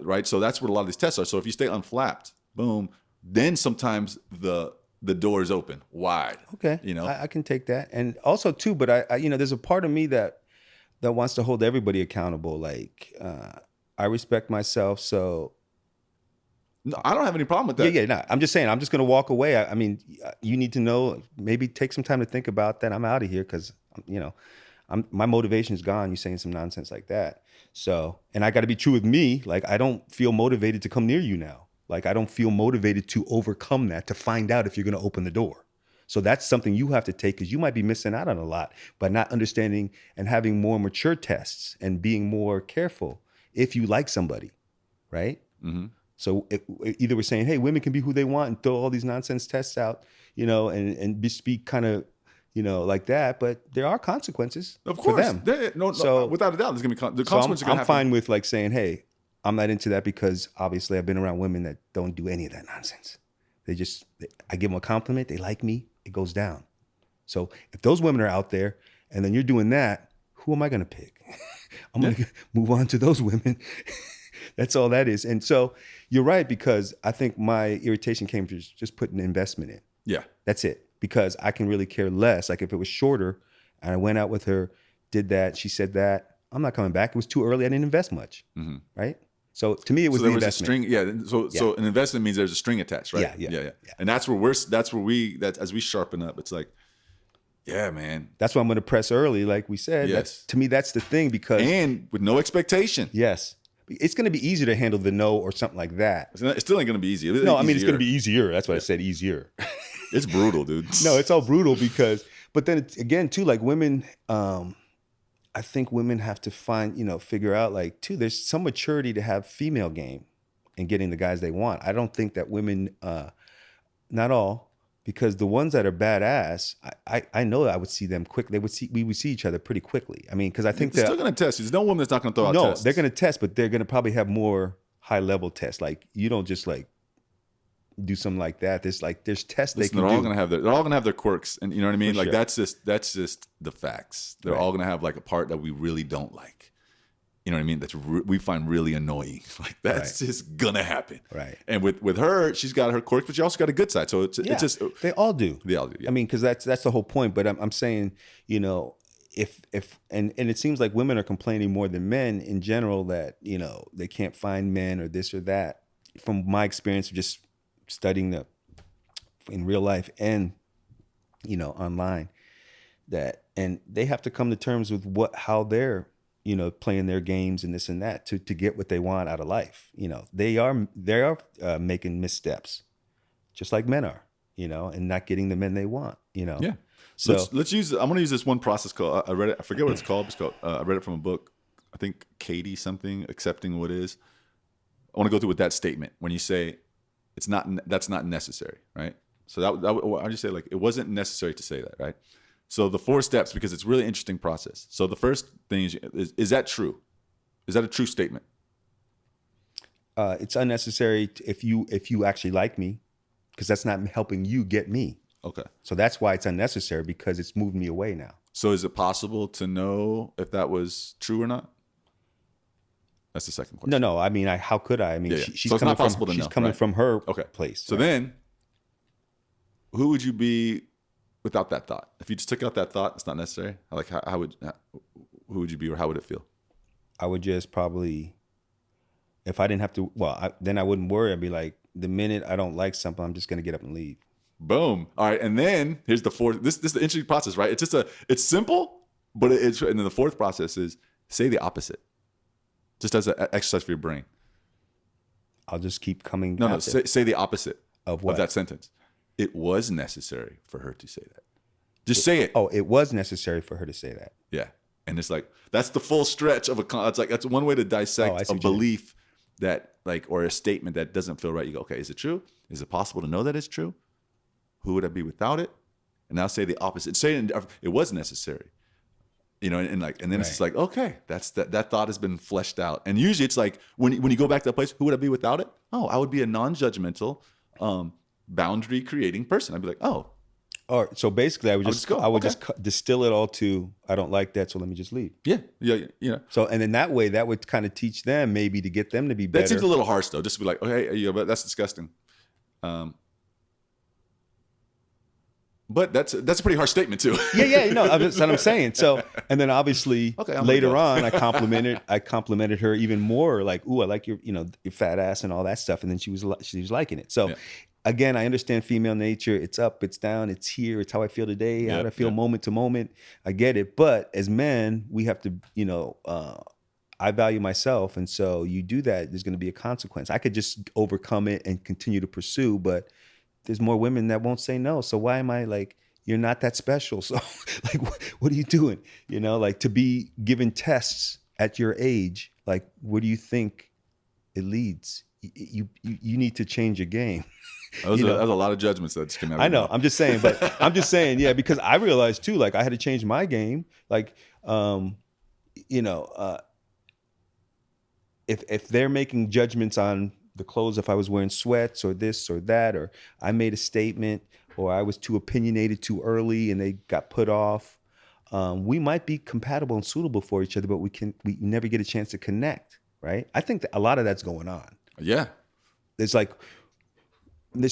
right? So that's what a lot of these tests are. So if you stay unflapped, boom, then sometimes the door is open wide. Okay, I can take that, and also too. But I there's a part of me that wants to hold everybody accountable. Like I respect myself, so. No, I don't have any problem with that. Yeah. No, I'm just saying, I'm just going to walk away. I mean, you need to know, maybe take some time to think about that. I'm out of here because, my motivation is gone. You saying some nonsense like that. So, and I got to be true with me. Like, I don't feel motivated to come near you now. Like, I don't feel motivated to overcome that, to find out if you're going to open the door. So that's something you have to take, because you might be missing out on a lot by not understanding and having more mature tests and being more careful if you like somebody, right? Mm-hmm. So either we're saying, hey, women can be who they want and throw all these nonsense tests out, and speak kind of, like that. But there are consequences of course. For them. No, without a doubt, there's going to be the consequences. So I'm fine with like saying, hey, I'm not into that, because obviously I've been around women that don't do any of that nonsense. I give them a compliment, they like me, it goes down. So if those women are out there and then you're doing that, who am I going to pick? I'm going to move on to those women. That's all that is. And so you're right, because I think my irritation came from just putting investment in. Yeah. That's it. Because I can really care less. Like if it was shorter and I went out with her, did that, she said that, I'm not coming back. It was too early. I didn't invest much. Mm-hmm. Right? So to me, it was the investment. So an investment means there's a string attached, right? Yeah. And that's as we sharpen up, it's like, yeah, man. That's why I'm going to press early, like we said. Yes. To me, that's the thing, because. And with no expectation. Yes. It's going to be easier to handle the no or something like that. It still ain't going to be easy. No, I mean, it's going to be easier. That's why I said easier. It's brutal, dude. No, it's all brutal but then it's, again, too, like women, I think women have to figure out, like, too, there's some maturity to have female game and getting the guys they want. I don't think that women, not all, because the ones that are badass, I know that I would see them quick. We would see each other pretty quickly. I mean, because I think they're still going to test you. There's no woman that's not going to throw out tests. No, they're going to test, but they're going to probably have more high level tests. Like, you don't just like do something like that. There's tests. Listen, they're all going to have their quirks, and you know what I mean. For like sure. that's just the facts. They're all going to have like a part that we really don't like. You know what I mean? That's we find really annoying. Like that's just gonna happen. Right. And with her, she's got her quirks, but she also got a good side. So it's just they all do. They all do. Yeah. I mean, because that's the whole point. But I'm saying, if and it seems like women are complaining more than men in general that they can't find men or this or that. From my experience of just studying in real life and online, and they have to come to terms with how they're playing their games and this and that to get what they want out of life. They are making missteps, just like men are. and not getting the men they want, Yeah. So Let's use. I'm going to use this one process called. I read it. I forget what it's called. It's called. I read it from a book. I think Katie something, accepting what is. I want to go through with that statement when you say it's not. That's not necessary, right? So I just say like it wasn't necessary to say that, right? So the 4 steps, because it's a really interesting process. So the first thing is that true? Is that a true statement? it's unnecessary if you actually like me, because that's not helping you get me. Okay. So that's why it's unnecessary, because it's moved me away now. So is it possible to know if that was true or not? That's the second question. No. I mean, how could I? I mean, Yeah, yeah. she's So it's coming not possible from, to she's know, coming right? from her Okay. place. So right? then, who would you be without that thought? If you just took out that thought, it's not necessary. Like, who would you be, or how would it feel? I would just probably, if I didn't have to, then I wouldn't worry. I'd be like, the minute I don't like something, I'm just going to get up and leave. Boom. All right, and then here's the fourth. This is the interesting process, right? It's simple, but and then the fourth process is say the opposite, just as an exercise for your brain. I'll just keep coming. No, say the opposite Of what? of that sentence. It was necessary for her to say that. Just say it. Oh, it was necessary for her to say that. Yeah, and it's like that's the full stretch of it's like that's one way to I dissect see a what you mean. belief that or a statement that doesn't feel right. You go, okay, is it true? Is it possible to know that it's true? Who would I be without it? And now say the opposite. Say it was necessary. And then it's just like, okay, that thought has been fleshed out. And usually it's like when you go back to that place, who would I be without it? Oh, I would be a non-judgmental, boundary creating person. I'd be like, oh, Or so basically, I would just go, just distill it all to, I don't like that, so let me just leave. yeah. So, and in that way, that would kind of teach them, maybe, to get them to be better. That seems a little harsh though. Just to be like, okay, yeah, but that's disgusting. But that's a pretty harsh statement too. Yeah, that's what I'm saying. So, and then obviously Okay, I'm later gonna on, I complimented her even more, like, ooh, I like your fat ass and all that stuff. And then she was liking it. So, Yeah. again, I understand female nature. It's up, it's down, it's here. It's how I feel today, how I feel moment to moment. I get it. But as men, we have to, I value myself. And so you do that, there's going to be a consequence. I could just overcome it and continue to pursue, but there's more women that won't say no. So why am I like, you're not that special? So like, what are you doing? Like, to be given tests at your age, like, what do you think it leads? You need to change your game. That was a lot of judgments that just came out. I know. I'm just saying, yeah, because I realized too, like, I had to change my game. Like, if they're making judgments on the clothes, if I was wearing sweats or this or that, or I made a statement, or I was too opinionated too early and they got put off, we might be compatible and suitable for each other, but we never get a chance to connect, right? I think that a lot of that's going on. Yeah. There's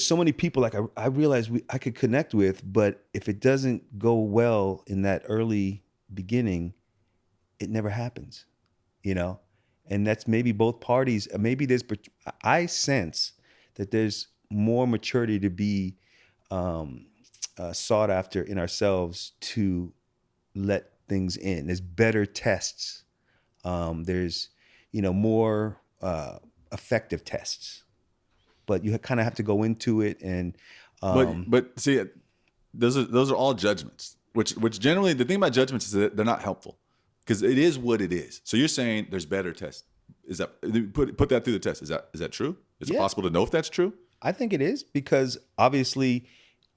so many people like I realize I could connect with, but if it doesn't go well in that early beginning, it never happens, And that's maybe both parties. Maybe I sense that there's more maturity to be sought after in ourselves to let things in. There's better tests. There's more effective tests. But you kind of have to go into it and. But see, those are all judgments. Which generally, the thing about judgments is that they're not helpful. Because it is what it is. So you're saying there's better tests. Is that put that through the test? Is that true? Is it possible to know if that's true? I think it is, because obviously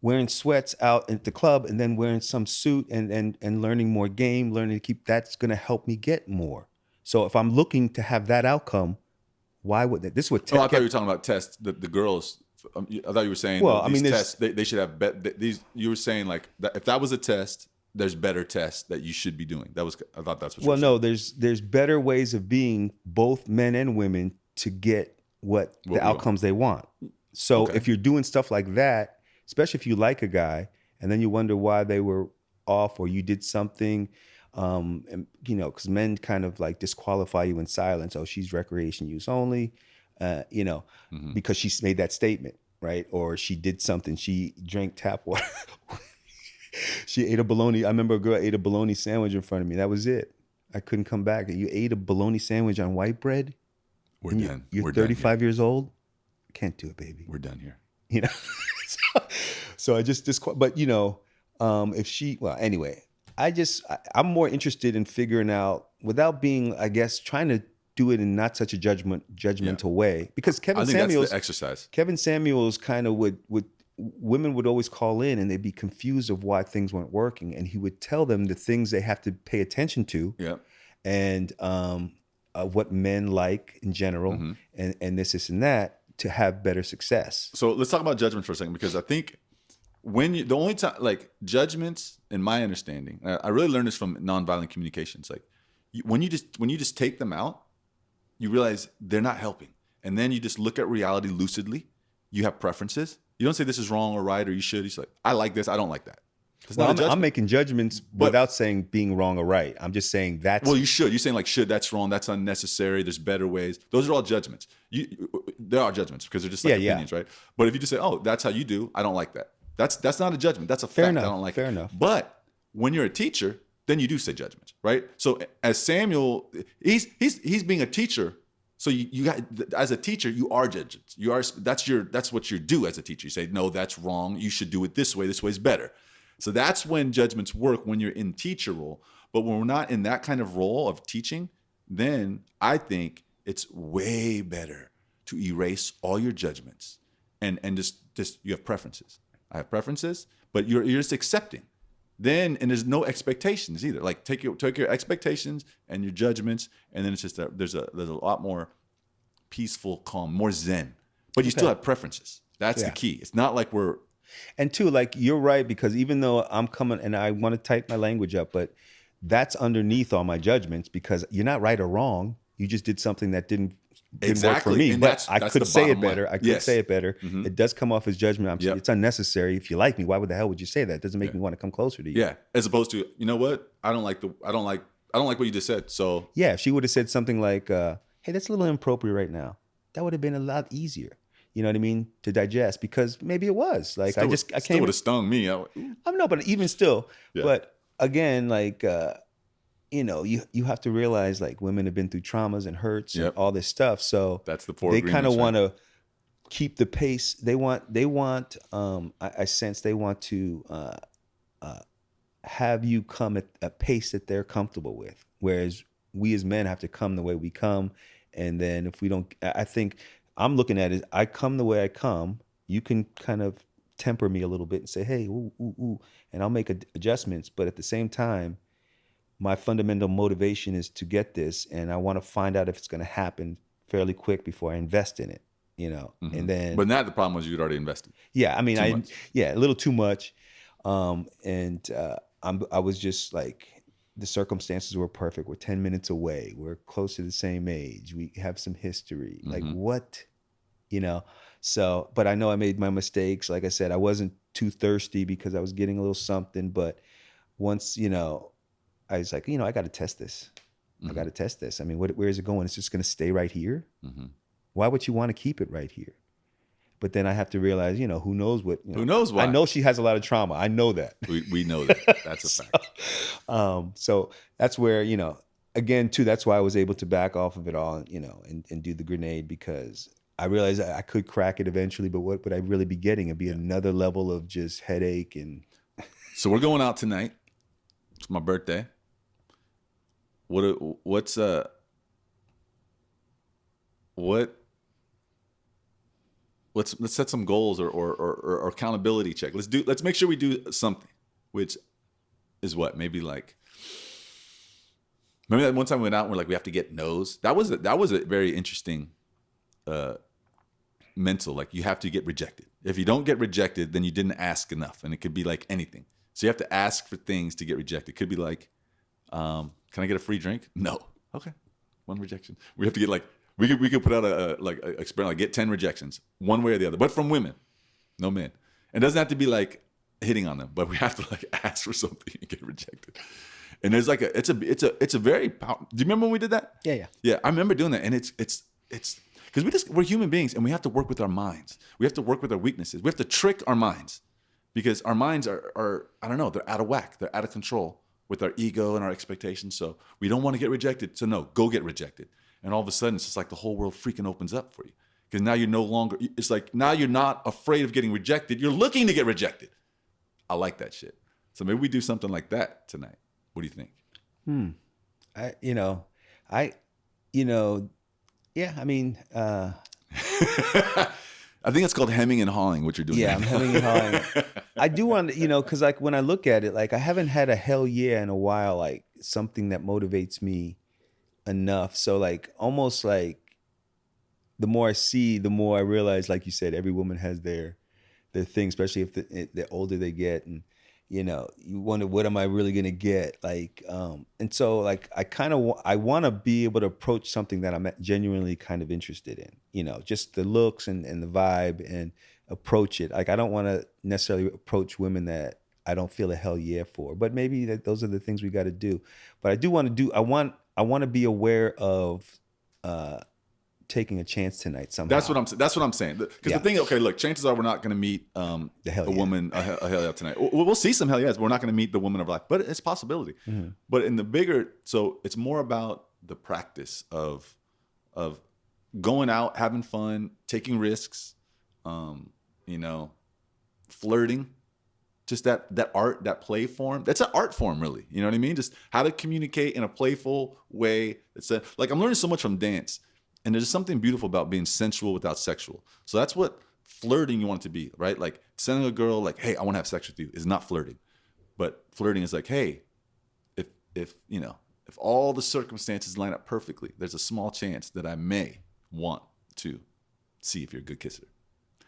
wearing sweats out at the club and then wearing some suit and learning more game, learning to keep, that's going to help me get more. So if I'm looking to have that outcome, why would that? This is what. I thought you were talking about tests. The girls. I thought you were saying. Well, these I mean, tests they should have these. You were saying like that, if that was a test. There's better tests that you should be doing. I thought that's what you were saying. No, there's better ways of being, both men and women, to get the outcomes they want. So if you're doing stuff like that, especially if you like a guy and then you wonder why they were off or you did something, and because men kind of like disqualify you in silence. Oh, she's recreation use only, because she's made that statement, right? Or she did something. She drank tap water. She ate a bologna. I remember a girl ate a bologna sandwich in front of me. That was it. I couldn't come back. You ate a bologna sandwich on white bread? We're done. You're 35 years old? Can't do it, baby. We're done here. So I just but if she, well, anyway, I'm more interested in figuring out without being, I guess, trying to do it in not such a judgmental way, because I think that's the exercise. Kevin Samuels kind of would women would always call in and they'd be confused of why things weren't working, and he would tell them the things they have to pay attention to, Yeah. and what men like in general, and this and that, to have better success. So let's talk about judgment for a second, because I think the only time, like, judgments, in my understanding, I really learned this from nonviolent communications. Like, when you just take them out, you realize they're not helping, and then you just look at reality lucidly. You have preferences. You don't say this is wrong or right or you should. You say, like, I like this. I don't like that. I'm making judgments without saying being wrong or right. I'm just saying that's... Well, you should. You're saying, like, should, that's wrong, that's unnecessary, there's better ways. Those are all judgments. There are judgments because they're just like opinions, right? But if you just say, oh, that's how you do, I don't like that. That's not a judgment. That's a fact. I don't like it. Fair enough. But when you're a teacher, then you do say judgments, right? So as Samuel, he's being a teacher. So you got, as a teacher, you are judgments. That's what you do as a teacher. You say, no, that's wrong. You should do it this way. This way is better. So that's when judgments work, when you're in teacher role. But when we're not in that kind of role of teaching, then I think it's way better to erase all your judgments and just you have preferences. I have preferences, but you're just accepting. And there's no expectations either. Like, take your expectations and your judgments, and then it's just there's a lot more peaceful, calm, more zen. But you still have preferences. That's the key. It's not like we're... And two, like, you're right, because even though I'm coming and I want to tighten my language up, but that's underneath all my judgments, because you're not right or wrong. You just did something that didn't work for me. And but I could say it better. Say it better. Mm-hmm. It does come off as judgment. It's unnecessary. If you like me, why would the hell would you say that? It doesn't make me want to come closer to you. Yeah. As opposed to, you know what? I don't like what you just said. So yeah, if she would have said something like, hey, that's a little inappropriate right now, that would have been a lot easier. You know what I mean? To digest, because maybe it was like, I still would have stung me. I know, but even still, but again, like, you have to realize, like, women have been through traumas and hurts and all this stuff. So that's the they kind of want to keep the pace. They want. I sense they want to have you come at a pace that they're comfortable with, whereas we as men have to come the way we come. And then if we don't, I think I'm looking at it, I come the way I come. You can kind of temper me a little bit and say, hey, ooh, ooh, ooh, and I'll make adjustments. But at the same time, my fundamental motivation is to get this, and I want to find out if it's going to happen fairly quick before I invest in it, and then... But now the problem was you'd already invested. Yeah, I mean, a little too much. I was just like, the circumstances were perfect. We're 10 minutes away. We're close to the same age. We have some history. Like, what, So, but I know I made my mistakes. Like I said, I wasn't too thirsty because I was getting a little something. But once, I was like, I got to test this. I got to test this. I mean, where is it going? It's just going to stay right here? Why would you want to keep it right here? But then I have to realize, who knows what. Who knows why? I know she has a lot of trauma. I know that. We know that. That's a fact. So that's where, again, too, that's why I was able to back off of it all, and do the grenade, because I realized I could crack it eventually, but what would I really be getting? It'd be another level of just headache. And so we're going out tonight. It's my birthday. Let's set some goals or accountability check. Let's make sure we do something, which is what, maybe like, remember that one time we went out and we're like, we have to get no's. That was a very interesting mental, like, you have to get rejected. If you don't get rejected, then you didn't ask enough. And it could be like anything. So you have to ask for things to get rejected. It could be like, can I get a free drink? No. Okay. One rejection. We have to get, like, we could put out a experiment, like, get 10 rejections, one way or the other, but from women, no men. It doesn't have to be like hitting on them, but we have to, like, ask for something and get rejected. And there's like it's a very powerful. Do you remember when we did that? Yeah. I remember doing that, and it's because we're human beings, and we have to work with our minds. We have to work with our weaknesses. We have to trick our minds, because our minds are I don't know, they're out of whack, they're out of control with our ego and our expectations. So we don't want to get rejected. So no, go get rejected. And all of a sudden, it's just like the whole world freaking opens up for you. Because now you're no longer, it's like now you're not afraid of getting rejected. You're looking to get rejected. I like that shit. So maybe we do something like that tonight. What do you think? I, you know, I, you know, yeah. I mean, I think it's called hemming and hawing. What you're doing? yeah, right I'm now. hemming and hawing. I do want to, because like when I look at it, like I haven't had a hell yeah in a while, like something that motivates me enough. So like almost like the more I see, the more I realize, like you said, every woman has their thing, especially if the older they get, and you wonder what am I really gonna get, like, and so like I kind of I want to be able to approach something that I'm genuinely kind of interested in, just the looks and the vibe, and approach it. Like I don't want to necessarily approach women that I don't feel a hell yeah for, but maybe that those are the things we got to do. But I do want to do. I want to be aware of. Taking a chance tonight somehow. That's what I'm saying. Because the thing, okay, look, chances are we're not going to meet the hell a woman a hell yeah tonight. We'll see some hell yes, but we're not going to meet the woman of life. But it's a possibility. Mm-hmm. But in the bigger, so it's more about the practice of going out, having fun, taking risks, flirting. Just that art, that play form. That's an art form, really. You know what I mean? Just how to communicate in a playful way. Like I'm learning so much from dance. And there's something beautiful about being sensual without sexual. So that's what flirting you want it to be, right? Like sending a girl like, hey, I want to have sex with you is not flirting. But flirting is like, hey, if all the circumstances line up perfectly, there's a small chance that I may want to see if you're a good kisser.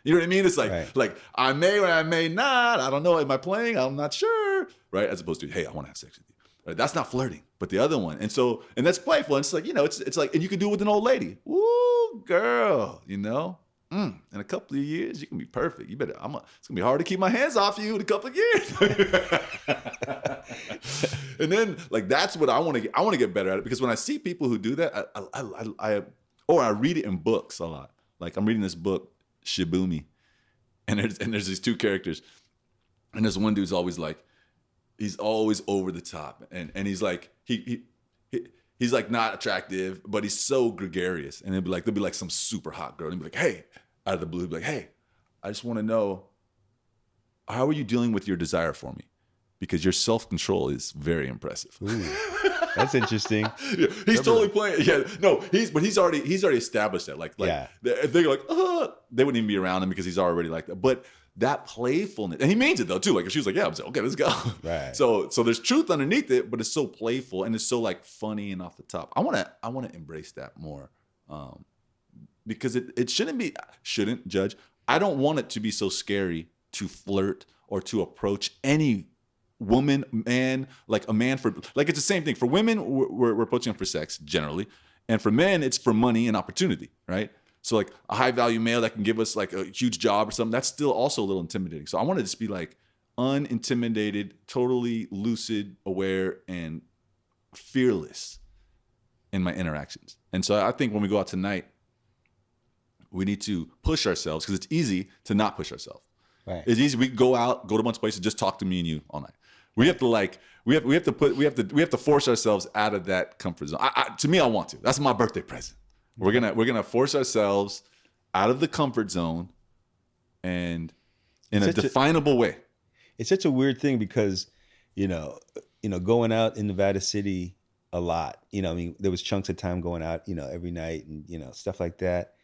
You know what I mean? It's like, right. Like I may or I may not. I don't know. Am I playing? I'm not sure. Right? As opposed to, hey, I want to have sex with you. Right? That's not flirting, but the other one. And that's playful. And it's like, it's like, and you can do it with an old lady. Woo, girl, in a couple of years, you can be perfect. You better, it's going to be hard to keep my hands off you in a couple of years. And then like, that's what I want to get better at it. Because when I see people who do that, I read it in books a lot. Like I'm reading this book, Shibumi. And there's these two characters. And there's one dude's always like, he's always over the top, and he's like he's like not attractive, but he's so gregarious. And there'll be like some super hot girl, and he'll be like, hey, out of the blue, he'll be like, hey, I just want to know, how are you dealing with your desire for me? Because your self-control is very impressive. Ooh, that's interesting. Yeah, he's totally playing. Yeah, no, he's already established that. Like yeah. If they're like, they wouldn't even be around him because he's already like that. But that playfulness, and he means it though too. Like if she was like, yeah, I'm saying, okay, let's go. Right. So there's truth underneath it, but it's so playful and it's so like funny and off the top. I want to embrace that more, because it shouldn't judge. I don't want it to be so scary to flirt or to approach any woman, man, like a man for like it's the same thing. For women, we're approaching them for sex generally, and for men, it's for money and opportunity, right? So like a high value male that can give us like a huge job or something, that's still also a little intimidating. So I want to just be like unintimidated, totally lucid, aware, and fearless in my interactions. And so I think when we go out tonight, we need to push ourselves, because it's easy to not push ourselves. Right. It's easy. We can go out, go to a bunch of places, just talk to me and you all night. We have to force ourselves out of that comfort zone. To me, I want to. That's my birthday present. We're gonna force ourselves out of the comfort zone, and in a definable way. It's such a weird thing because, going out in Nevada City a lot. I mean, there was chunks of time going out, every night, and stuff like that.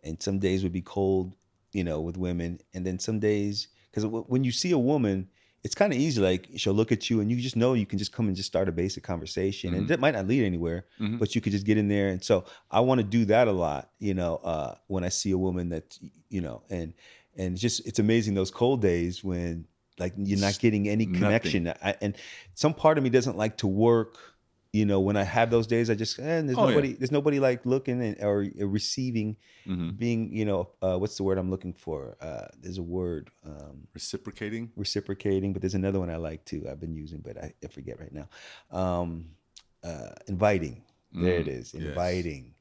And some days would be cold, with women, and then some days, because when you see a woman, it's kind of easy. Like she'll look at you and you just know you can just come and just start a basic conversation, and it might not lead anywhere, but you could just get in there. And so I want to do that a lot, when I see a woman that, and it's amazing those cold days when like you're not getting any connection. And some part of me doesn't like to work. When I have those days, I just there's nobody like looking or receiving, being what's the word I'm looking for? There's a word, reciprocating, but there's another one I like too. I've been using, but I forget right now. Inviting. There it is. Inviting. Yes.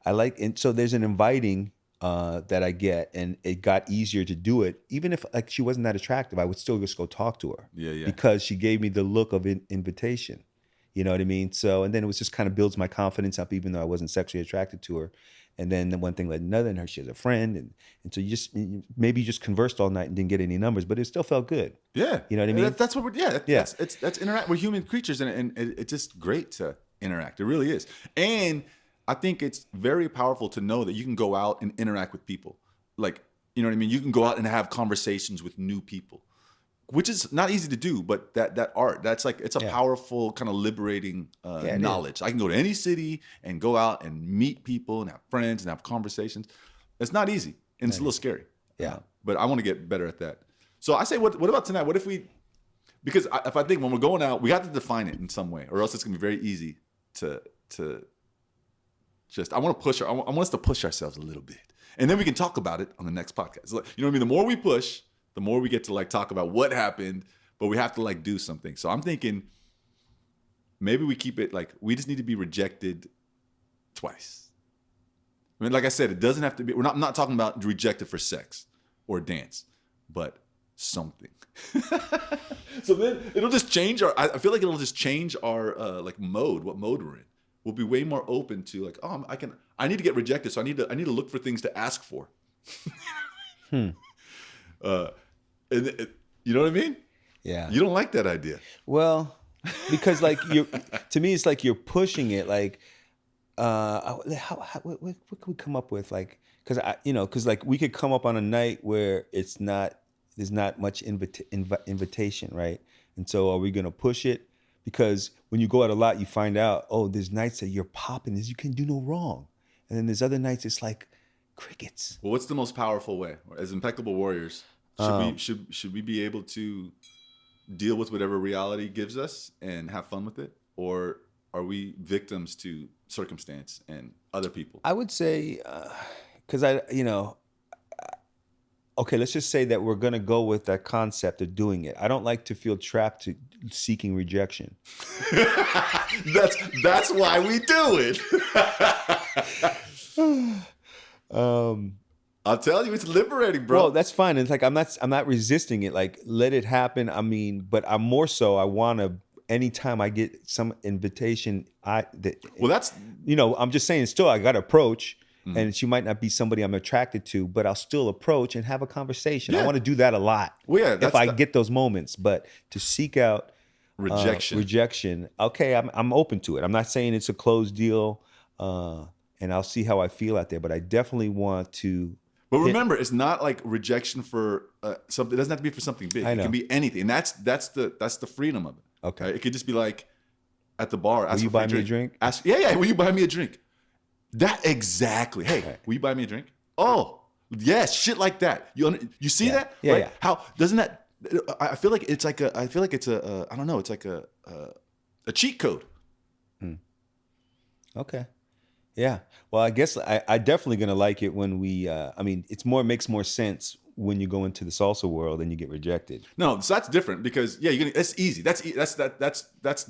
I like, and so there's an inviting that I get, and it got easier to do it. Even if like she wasn't that attractive, I would still just go talk to her. Yeah. Because she gave me the look of invitation. You know what I mean? So, and then it was just kind of builds my confidence up, even though I wasn't sexually attracted to her. And then the one thing led to another, and she has a friend, and so maybe you just conversed all night and didn't get any numbers, but it still felt good. Yeah, You know what I mean? That's what we're. Yeah, Yeah. That's interact. We're human creatures, and it's just great to interact. It really is. And I think it's very powerful to know that you can go out and interact with people. Like, you know what I mean? You can go out and have conversations with new people, which is not easy to do. But that art, that's like it's a Yeah. powerful kind of liberating it is. knowledge. I can go to any city and go out and meet people and have friends and have conversations. It's not easy, and it's a little scary. Yeah. But I want to get better at that. So I say, what about tonight? What if we? Because if I think when we're going out, we have to define it in some way, or else it's gonna be very easy to just. I want to push. I want us to push ourselves a little bit, and then we can talk about it on the next podcast. Like, you know what I mean? The more we push, the more we get to like talk about what happened, but we have to like do something. So I'm thinking maybe we keep it like we just need to be rejected twice. I mean, like I said, it doesn't have to be. I'm not talking about rejected for sex or dance, but something. So then it'll just change our. I feel like it'll just change our like mode. What mode we're in. We'll be way more open to like, oh, I need to get rejected, so I need to look for things to ask for. And you know what I mean? Yeah. You don't like that idea. Well, because like to me, it's like you're pushing it. Like, what could we come up with? Like, because like we could come up on a night where there's not much invitation, right? And so are we gonna push it? Because when you go out a lot, you find out, oh, there's nights that you're popping, you can do no wrong, and then there's other nights it's like crickets. Well, what's the most powerful way? As impeccable warriors, should we be able to deal with whatever reality gives us and have fun with it, or are we victims to circumstance and other people? I would say, because okay, let's just say that we're gonna go with that concept of doing it. I don't like to feel trapped to seeking rejection. That's why we do it. I'll tell you, it's liberating, bro. Well, that's fine. It's like I'm not resisting it. Like, let it happen. I mean, but I'm more so I want to. Anytime I get some invitation, that's I'm just saying. Still, I got to approach, and she might not be somebody I'm attracted to, but I'll still approach and have a conversation. Yeah. I want to do that a lot. Well, yeah, if I get those moments, but to seek out rejection. Okay, I'm open to it. I'm not saying it's a closed deal, and I'll see how I feel out there. But I definitely want to. But remember, it's not like rejection for something. It doesn't have to be for something big. I know. It can be anything, and that's the freedom of it. Okay. Right? It could just be like at the bar. Will you buy me a drink? Ask, yeah. Will you buy me a drink? That exactly. Hey, will you buy me a drink? Oh, yes, shit like that. You see that? Yeah, right? yeah. How doesn't that? I feel like it's like I don't know. It's like a cheat code. Okay. Yeah. Well, I guess I definitely gonna like it when we. It makes more sense when you go into the salsa world and you get rejected. No, so that's different because that's easy. That's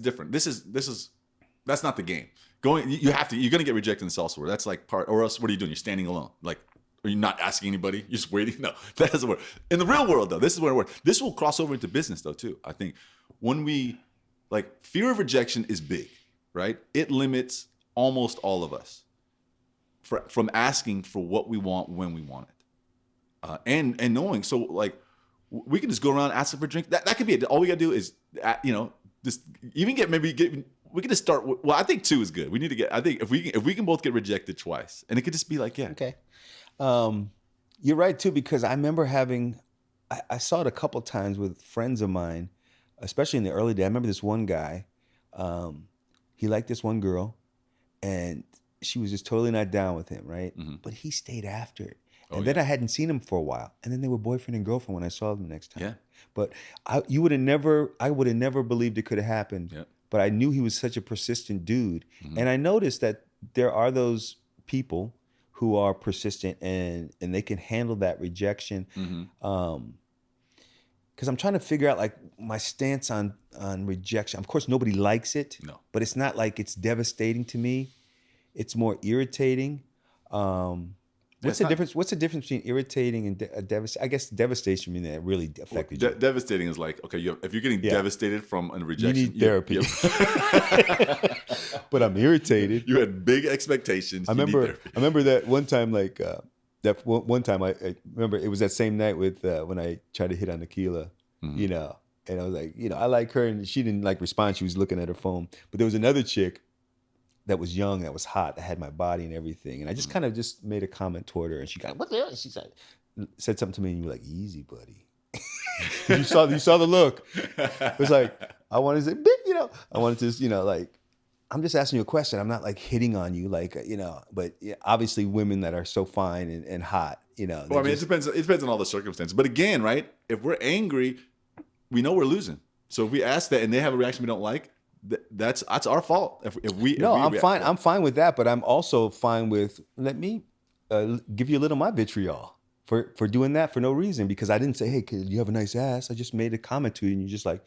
different. That's not the game. You're gonna get rejected in the salsa world. That's like or else what are you doing? You're standing alone. Like, are you not asking anybody? You're just waiting? No, that doesn't work. In the real world though, this is where it works. This will cross over into business though too. I think when we fear of rejection is big, right? It limits almost all of us from asking for what we want when we want it. And knowing, so like we can just go around asking for a drink. That could be it. All we gotta do is just even we can just start. Well, I think 2 is good. We need to get. I think if we can both get rejected twice, and it could just be like, yeah, okay. You're right too, because I remember I saw it a couple times with friends of mine, especially in the early days. I remember this one guy. He liked this one girl, and she was just totally not down with him, right? Mm-hmm. But he stayed after it. And then I hadn't seen him for a while, and then they were boyfriend and girlfriend when I saw them the next time. Yeah. But I would have never believed it could have happened. Yeah. But I knew he was such a persistent dude, Mm-hmm. and I noticed that there are those people who are persistent and they can handle that rejection. Mm-hmm. Because I'm trying to figure out like my stance on rejection. Of course, nobody likes it. No. But it's not like it's devastating to me. It's more irritating. What's the difference? What's the difference between irritating and devastating? I guess devastation mean that really affected you. Devastating is like, okay, if you're getting devastated from a rejection, You need therapy. But I'm irritated. You had big expectations. I remember that one time, like that one time. I remember it was that same night with when I tried to hit on Akila, you know, and I was like, you know, I like her, and she didn't like respond. She was looking at her phone. But there was another chick that was young, that was hot, that had my body and everything, and I just kind of just made a comment toward her, and she got, what the hell? She said something to me, and you were like, easy, buddy. you saw the look. It was like, I wanted to say, you know, I wanted to, you know, like, I'm just asking you a question. I'm not like hitting on you, like, you know, but yeah, obviously women that are so fine and hot, you know. Well, I mean, it depends on all the circumstances. But again, right, if we're angry, we know we're losing. So if we ask that and they have a reaction we don't like, that's our fault. I'm fine. I'm fine with that, but I'm also fine with, let me give you a little of my vitriol for doing that for no reason, because I didn't say, hey, kid, you have a nice ass. I just made a comment to you, and you're just like,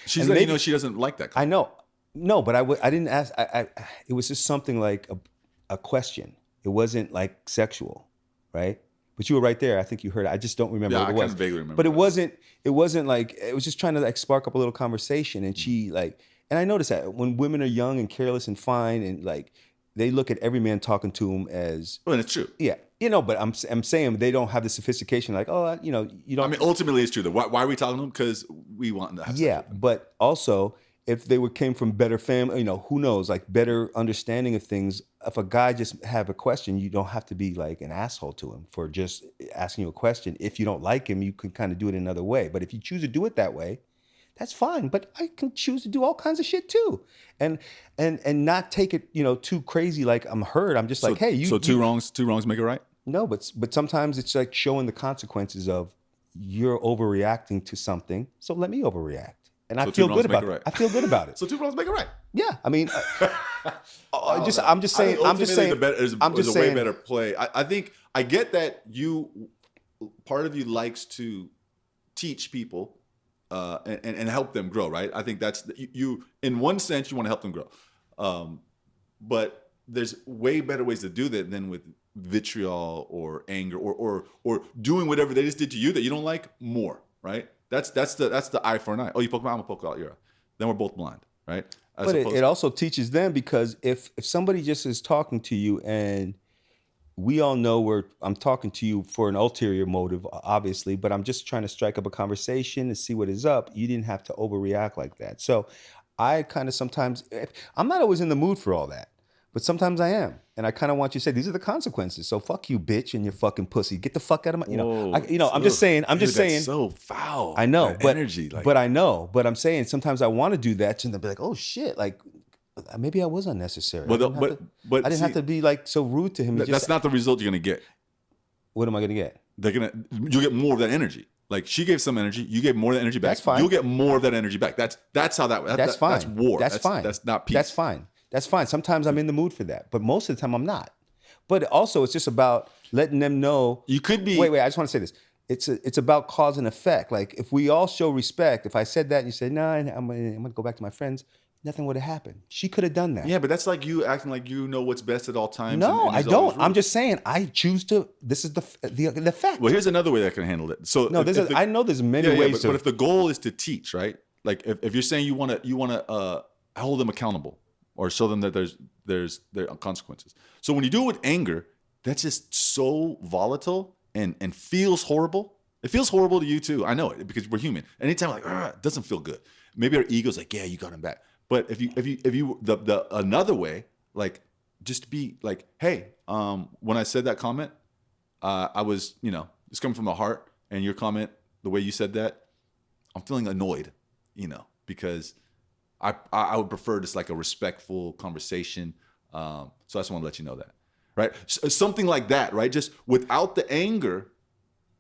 she's letting you know she doesn't like that comment. I know. No, but I didn't ask. It was just something like a question. It wasn't like sexual, right? But you were right there. I think you heard it. I just don't remember what it was. I kind of vaguely remember. But it wasn't like, it was just trying to like spark up a little conversation. And she like, and I noticed that when women are young and careless and fine, and like, they look at every man talking to them as, well, and it's true. Yeah. You know, but I'm saying they don't have the sophistication, like, oh, you know, you don't. I mean, ultimately it's true though. Why are we talking to them? Because we want to have sex with them. But also, if they came from better family, you know, who knows, like better understanding of things. If a guy just have a question, you don't have to be like an asshole to him for just asking you a question. If you don't like him, you can kind of do it another way. But if you choose to do it that way, that's fine. But I can choose to do all kinds of shit too, and not take it, you know, too crazy. Like I'm hurt. I'm just like, hey, you. So two wrongs make it right. No, but sometimes it's like showing the consequences of you're overreacting to something. So let me overreact. And I feel good about it. I feel good about it. So two wrongs make it right. Yeah, I mean, I'm just saying. There's a way better play. I think I get that part of you likes to teach people and help them grow, right? I think that's you. In one sense, you want to help them grow, but there's way better ways to do that than with vitriol or anger or doing whatever they just did to you that you don't like more, right? That's the eye for an eye. Oh, you poke my eye, I'm gonna poke out your eye. Then we're both blind, right? But it also teaches them, because if somebody just is talking to you, and we all know I'm talking to you for an ulterior motive, obviously, but I'm just trying to strike up a conversation and see what is up. You didn't have to overreact like that. So I kind of sometimes, I'm not always in the mood for all that, but sometimes I am. And I kind of want you to say, these are the consequences. So fuck you, bitch, and your fucking pussy. Get the fuck out of my, I'm just saying. That's so foul. I know, but energy, but I know, but I'm saying sometimes I want to do that, and they'll be like, oh shit, like maybe I was unnecessary. But I didn't have to be like so rude to him. That's not the result you're gonna get. What am I gonna get? You'll get more of that energy. Like she gave some energy, you gave more of that energy back. That's fine. You'll get more of that energy back. That's how that. That's fine. That's war. That's fine. That's not peace. That's fine. That's fine. Sometimes I'm in the mood for that, but most of the time I'm not. But also, it's just about letting them know. You could be. Wait. I just want to say this. It's about cause and effect. Like if we all show respect, if I said that and you said, no, I'm gonna go back to my friends, nothing would have happened. She could have done that. Yeah, but that's like you acting like you know what's best at all times. No, I don't. I'm just saying I choose to. This is the fact. Well, here's another way that I can handle it. So no, I know there's many ways. But if the goal is to teach, right? Like if you're saying you want to hold them accountable or show them that there are consequences. So when you do it with anger, that's just so volatile and feels horrible. It feels horrible to you too. I know it because we're human. Anytime like it doesn't feel good. Maybe our ego's like, yeah, you got him back. But if you the another way, like just be like, hey, when I said that comment, I was, it's coming from the heart, and your comment, the way you said that, I'm feeling annoyed, because I would prefer just like a respectful conversation. So I just want to let you know that, right? Something like that, right? Just without the anger,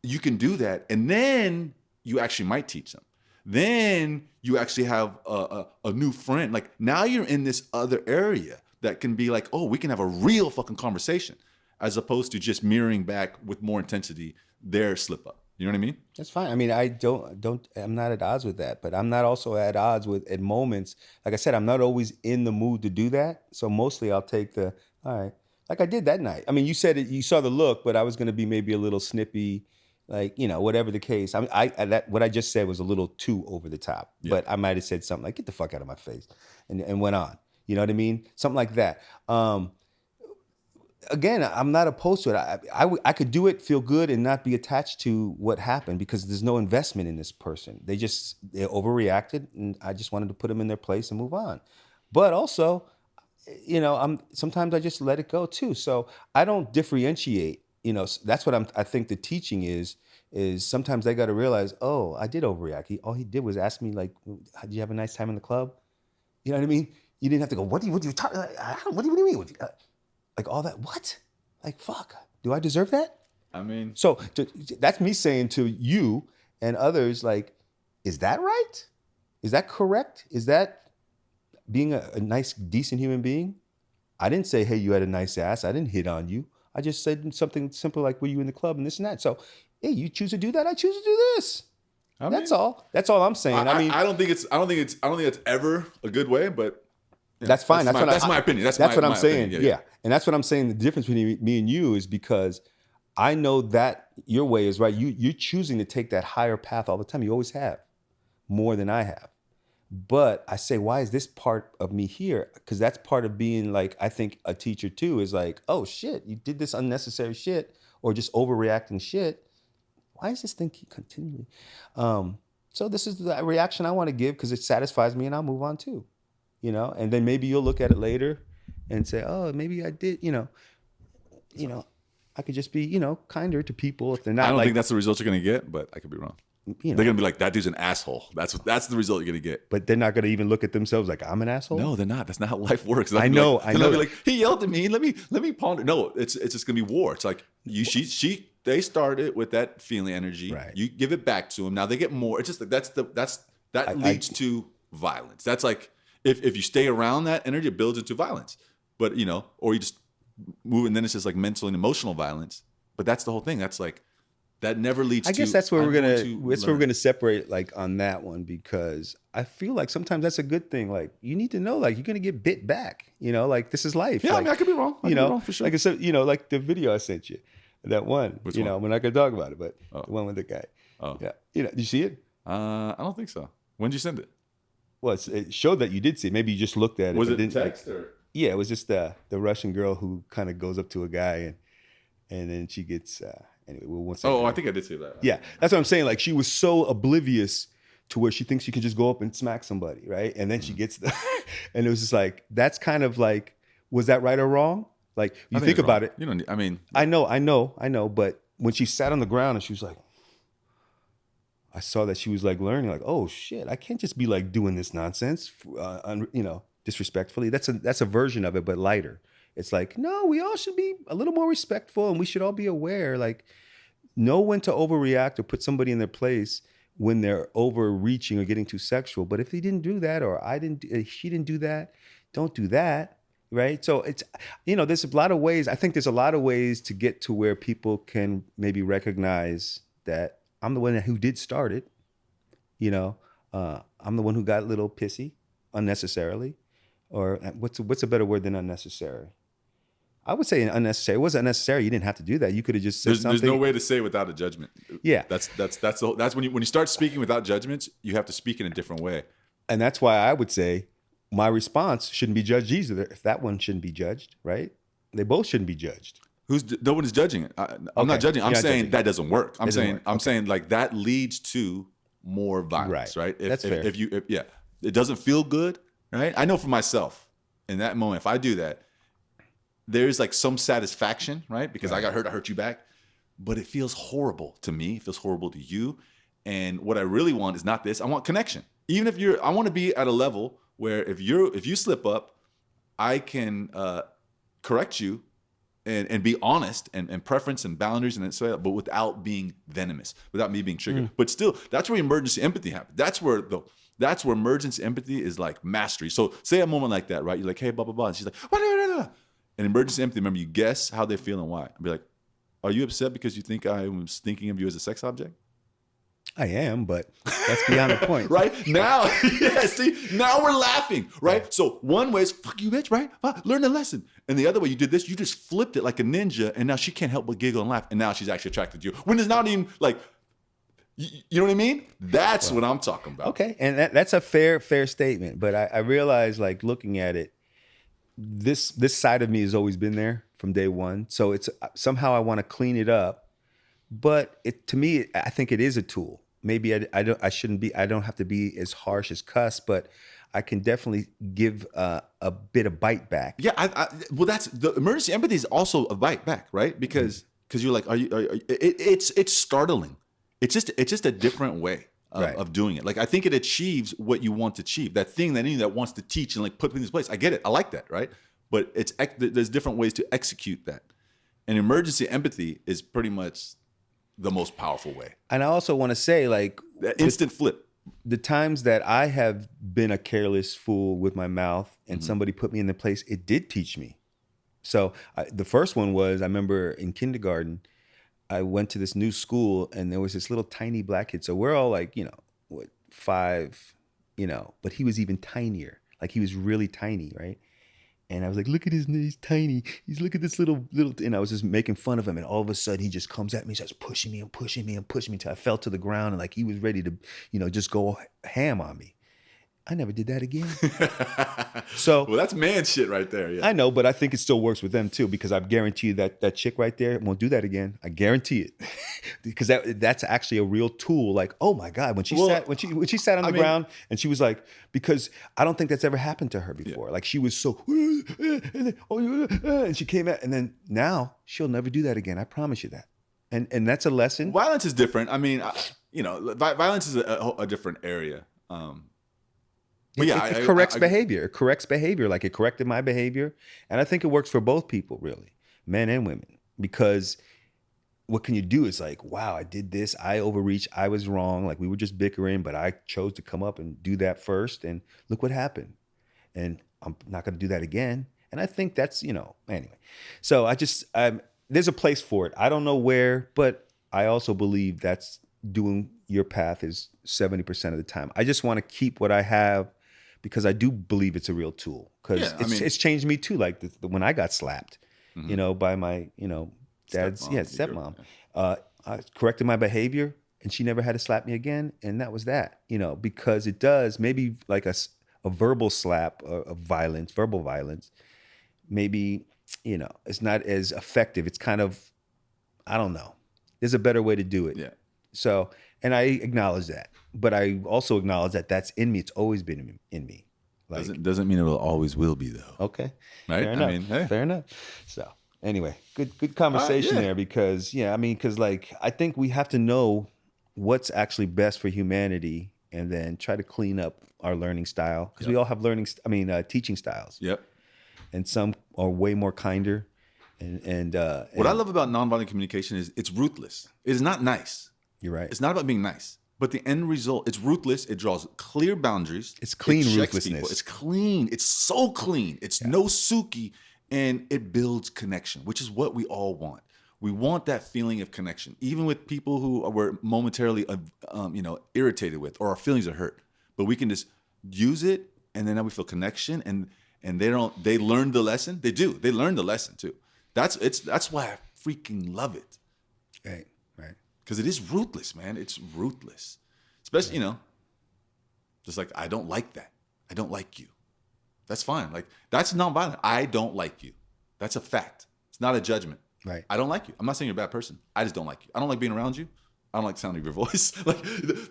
you can do that, and then you actually might teach them. Then you actually have a new friend. Like now you're in this other area that can be like, oh, we can have a real fucking conversation, as opposed to just mirroring back with more intensity their slip up. You know what I mean? That's fine. I mean, I'm not at odds with that, but I'm not also at odds with at moments. Like I said, I'm not always in the mood to do that. So mostly I'll take all right. like I did that night. I mean, you said it, you saw the look, but I was going to be maybe a little snippy, like, you know, whatever the case. I mean, that what I just said was a little too over the top, but I might have said something like, get the fuck out of my face, and went on. You know what I mean? Something like that. Again, I'm not opposed to it. I could do it, feel good, and not be attached to what happened because there's no investment in this person. They overreacted, and I just wanted to put them in their place and move on. But also, you know, sometimes I just let it go too. So I don't differentiate. You know, that's what I think the teaching is sometimes they got to realize, oh, I did overreact. All he did was ask me like, did you have a nice time in the club? You know what I mean? You didn't have to go, what do you talk? What do you mean? Like all that, what? Like, fuck, do I deserve that? I mean, So that's me saying to you and others, like, is that right? Is that correct? Is that being a nice, decent human being? I didn't say, hey, you had a nice ass. I didn't hit on you. I just said something simple like, were you in the club and this and that. So, hey, you choose to do that. I choose to do this. That's all. That's all I'm saying. I mean, I don't think it's ever a good way, but that's fine. That's my opinion. That's what I'm my saying. opinion. Yeah. And that's what I'm saying. The difference between me and you is because I know that your way is right. You're choosing to take that higher path all the time. You always have, more than I have. But I say, why is this part of me here? Because that's part of being like, I think a teacher too is like, oh shit, you did this unnecessary shit or just overreacting shit. Why is this thing keep continuing? So this is the reaction I want to give because it satisfies me and I'll move on too. You know, and then maybe you'll look at it later and say, oh, maybe I did, you know, I could just be, you know, kinder to people if they're not. I don't think that's the result you're gonna get, but I could be wrong. You know, They're gonna be like, that dude's an asshole. That's the result you're gonna get. but they're not going to even look at themselves like I'm an asshole. No, they're not. That's not how life works. They'll I be know. Like, I they'll know. be like, he yelled at me. Let me ponder. No, it's just gonna be war. It's like they started with that feeling energy. Right. You give it back to them. Now they get more. It's just like that leads to violence. That's like if you stay around that energy, it builds into violence. But you know, or you just move, and then it's just like mental and emotional violence. But that's the whole thing. That's like that never leads. I guess that's where we're gonna separate like on that one because I feel like sometimes that's a good thing. Like you need to know, like you're gonna get bit back. You know, like this is life. Yeah, like, I mean, I could be wrong. I could be wrong for sure. Like I said, you know, like the video I sent you, that one. Which you one? know, we're not gonna talk about it, but the one with the guy. Oh. Yeah, you know, did you see it? I don't think so. When did you send it? Well, it showed that you did see it. Maybe you just looked at it. Was but it didn't, text or? Yeah, it was just the Russian girl who kind of goes up to a guy and then she gets anyway. Well, once Oh, I think I did see that. yeah, that's what I'm saying. Like she was so oblivious to where she thinks she can just go up and smack somebody, right? And then she gets and it was just like that's kind of like, was that right or wrong? Like you think about it. You know, I mean, I know. But when she sat on the ground and she was like, I saw that she was like learning, like, oh shit, I can't just be like doing this nonsense, you know, disrespectfully. That's a version of it, but lighter. It's like, no, we all should be a little more respectful, and we should all be aware, like, know when to overreact or put somebody in their place when they're overreaching or getting too sexual. But if they didn't do that, or she didn't do that, don't do that, right? So it's, you know, there's a lot of ways. I think there's a lot of ways to get to where people can maybe recognize that I'm the one who did start it. You know, I'm the one who got a little pissy unnecessarily, or what's a better word than unnecessary? I would say unnecessary. It wasn't unnecessary. You didn't have to do that. You could have just said something. There's no way to say without a judgment. Yeah, that's when you start speaking without judgments, you have to speak in a different way. And that's why I would say my response shouldn't be judged either. If that one shouldn't be judged, right? They both shouldn't be judged. No one is judging it. I'm not judging. I'm saying that doesn't work. I'm saying like that leads to more violence, right? That's fair. It doesn't feel good, right? I know for myself in that moment, if I do that, there's like some satisfaction, right? Because I got hurt, I hurt you back, but it feels horrible to me. It feels horrible to you. And what I really want is not this. I want connection. Even if I want to be at a level where if you slip up, I can correct you and be honest and preference and boundaries and so, but without being venomous, without me being triggered. But still, that's where emergency empathy happens. That's where emergency empathy is like mastery. So say a moment like that, right? You're like, hey, blah, blah, blah. And she's like, blah, blah, blah, blah. And emergency empathy, remember, you guess how they feel and why. And be like, are you upset because you think I was thinking of you as a sex object? I am, but that's beyond the point. Right now, yeah. See, now we're laughing, right? So one way is "fuck you, bitch," right? Learn the lesson, and the other way you did this, you just flipped it like a ninja, and now she can't help but giggle and laugh, and now she's actually attracted to you. When it's not even like, you know what I mean? That's what I'm talking about. Okay, and that's a fair statement. But I realize, like, looking at it, this side of me has always been there from day one. So it's somehow I want to clean it up, but to me, I think it is a tool. Maybe I shouldn't be. I don't have to be as harsh as cuss, but I can definitely give a bit of bite back. Yeah, well, that's the emergency empathy is also a bite back, right? Because you're like, it's startling. It's just a different way of doing it. Like, I think it achieves what you want to achieve. That thing that wants to teach and like put things in place. I get it. I like that, right? But there's different ways to execute that. And emergency empathy is pretty much the most powerful way. And I also want to say, like, That instant flip. The times that I have been a careless fool with my mouth and somebody put me in the place, it did teach me. So the first one was, I remember in kindergarten, I went to this new school and there was this little tiny black kid. So we're all like, 5, but he was even tinier. Like, he was really tiny, right? And I was like, look at his, he's tiny. Look at this little, and I was just making fun of him. And all of a sudden he just comes at me, starts pushing me and pushing me and pushing me till I fell to the ground. And like, he was ready to, just go ham on me. I never did that again. So, well, that's man shit right there. Yeah, I know, but I think it still works with them too, because I guarantee you that chick right there won't do that again. I guarantee it, because that's actually a real tool. Like, oh my God, when she sat on the ground and she was like, because I don't think that's ever happened to her before. Yeah. Like, she was so, and she came out, and then now she'll never do that again. I promise you that. And that's a lesson. Violence is different. I mean, violence is a different area. It corrects behavior. It corrects behavior. Like, it corrected my behavior. And I think it works for both people, really, men and women. Because what can you do? It's like, wow, I did this. I overreached. I was wrong. Like, we were just bickering, but I chose to come up and do that first. And look what happened. And I'm not going to do that again. And I think that's, anyway. So there's a place for it. I don't know where, but I also believe that's doing your path is 70% of the time. I just want to keep what I have, because I do believe it's a real tool. Because it's changed me too. Like, when I got slapped, by my, dad's stepmom. I corrected my behavior, and she never had to slap me again. And that was that, because it does maybe like a verbal slap of violence, verbal violence. Maybe, it's not as effective. It's kind of, I don't know. There's a better way to do it. Yeah. So, and I acknowledge that, but I also acknowledge that that's in me. It's always been in me. Like, doesn't mean it always will be, though. Okay. Right. Fair enough. Fair enough. So anyway, good conversation there, because like, I think we have to know what's actually best for humanity, and then try to clean up our learning style, because we all have teaching styles. Yep. And some are way more kinder. And what I love about nonviolent communication is it's ruthless. It is not nice. You're right. It's not about being nice, but the end result, it's ruthless. It draws clear boundaries. It's clean ruthlessness. People. It's clean. It's so clean. It's no Suki, and it builds connection, which is what we all want. We want that feeling of connection, even with people who we're momentarily, irritated with, or our feelings are hurt. But we can just use it, and then now we feel connection, and they learn the lesson. They do. They learn the lesson too. That's why I freaking love it. Right. Because it is ruthless, man. It's ruthless. Especially, just like, I don't like that. I don't like you. That's fine. Like, that's nonviolent. I don't like you. That's a fact. It's not a judgment. Right. I don't like you. I'm not saying you're a bad person. I just don't like you. I don't like being around you. I don't like the sound of your voice. Like,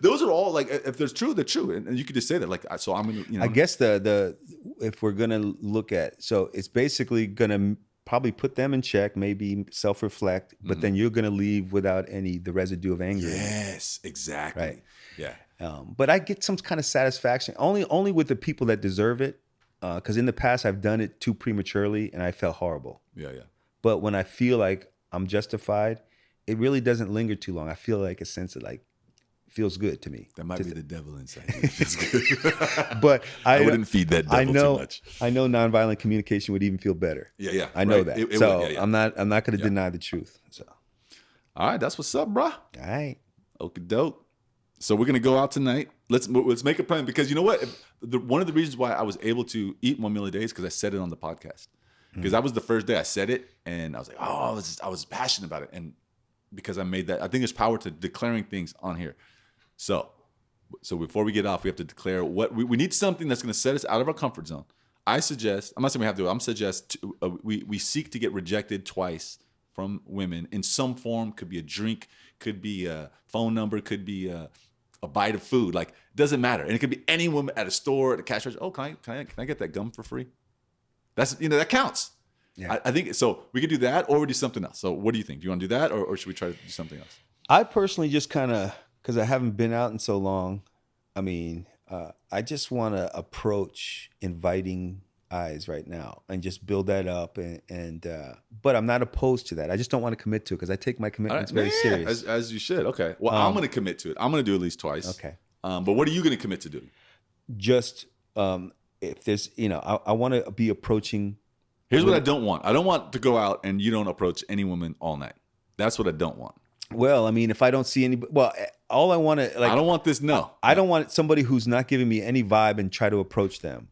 those are all, like, if they're true, they're true. And you could just say that. Like, so I'm going to, I guess if we're going to look at, so it's basically going to probably put them in check, maybe self-reflect, but then you're going to leave without the residue of anger. Yes, exactly. Right. Yeah. But I get some kind of satisfaction only with the people that deserve it. Because in the past I've done it too prematurely and I felt horrible. Yeah. But when I feel like I'm justified, it really doesn't linger too long. I feel like a sense of, like, feels good to me. That might be the devil inside you. It's good. But I wouldn't feed that devil too much. I know nonviolent communication would even feel better. Yeah. I know that. So would, yeah. I'm not going to deny the truth. So. All right, that's what's up, bro. All right. Okie doke. So we're gonna go out tonight. Let's make a plan because you know what? One of the reasons why I was able to eat 1 meal a day is because I said it on the podcast. Because that was the first day I said it, and I was like, oh, I was passionate about it, and because I made that, I think there's power to declaring things on here. So before we get off, we have to declare what we need something that's going to set us out of our comfort zone. I suggest, I'm not saying we have to, I'm suggest we seek to get rejected twice from women in some form. Could be a drink, could be a phone number, could be a bite of food. Like, doesn't matter. And it could be any woman at a store, at a cash register. Oh, can I get that gum for free? That's, that counts. Yeah. I think so. We could do that, or we do something else. So what do you think? Do you want to do that, or should we try to do something else? I personally just kind of, because I haven't been out in so long, I mean, I just want to approach inviting eyes right now and just build that up. But I'm not opposed to that. I just don't want to commit to it because I take my commitments very serious. As you should. Okay. Well, I'm going to commit to it. I'm going to do at least twice. Okay. But what are you going to commit to doing? Just if there's, I want to be approaching. Here's what I don't want. I don't want to go out and you don't approach any woman all night. That's what I don't want. Well, I mean, if I don't see any, all I want to, like, I don't want this. No, I don't want somebody who's not giving me any vibe and try to approach them.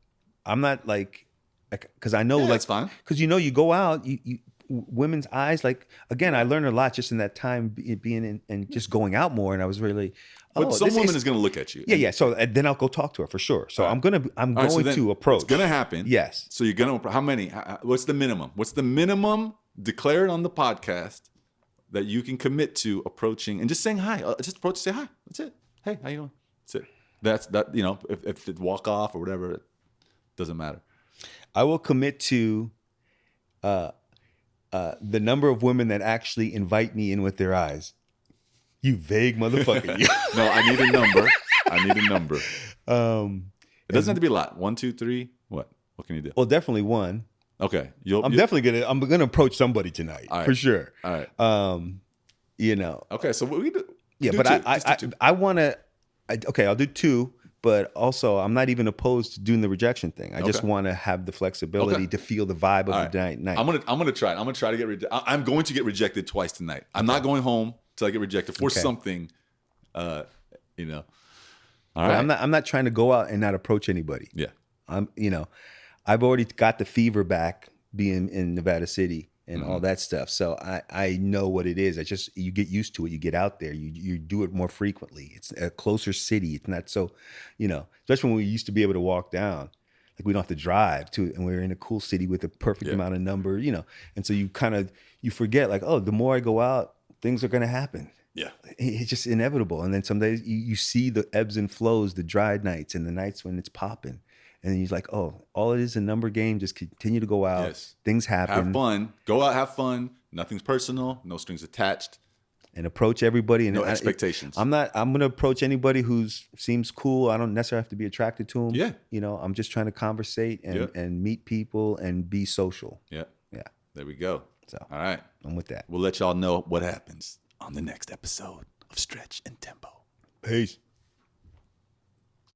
I'm not like, because I know, like, that's fine. Because you go out, you women's eyes. Like, again, I learned a lot just in that time being in and just going out more, and I was really. But some woman is going to look at you. Yeah. So then I'll go talk to her for sure. So I'm going to approach. It's going to happen. Yes. So you're going to. How many? What's the minimum? What's the minimum declared on the podcast that you can commit to approaching and just saying hi? Just approach, say hi. That's it. Hey, how you doing? That's it. That's that. If it walk off or whatever, it doesn't matter. I will commit to the number of women that actually invite me in with their eyes. You vague motherfucker. No, I need a number. It doesn't have to be a lot. 1, 2, 3. What can you do? Well, definitely one. Okay. I'm gonna approach somebody tonight for sure. All right. Okay. So what we do? Yeah, do but two. I want to. Okay, I'll do 2. But also, I'm not even opposed to doing the rejection thing. I just want to have the flexibility to feel the vibe of the night. I'm gonna try it. I'm gonna try to get rejected. I'm going to get rejected twice tonight. I'm not going home till I get rejected for something. All right. I'm not trying to go out and not approach anybody. Yeah. I've already got the fever back being in Nevada City and all that stuff. So I know what it is. You get used to it. You get out there. You do it more frequently. It's a closer city. It's not so, especially when we used to be able to walk down, like we don't have to drive to, and we're in a cool city with a perfect amount of number, and so you forget, like, oh, the more I go out, things are going to happen. Yeah. It's just inevitable. And then some days you see the ebbs and flows, the dry nights and the nights when it's popping. And then he's like, oh, all it is a number game. Just continue to go out. Yes. Things happen. Have fun. Go out, have fun. Nothing's personal. No strings attached. And approach everybody. And no expectations. I'm going to approach anybody who seems cool. I don't necessarily have to be attracted to them. Yeah. I'm just trying to conversate and meet people and be social. Yeah. Yeah. There we go. So, all right. I'm with that. We'll let y'all know what happens on the next episode of Stretch and Tempo. Peace.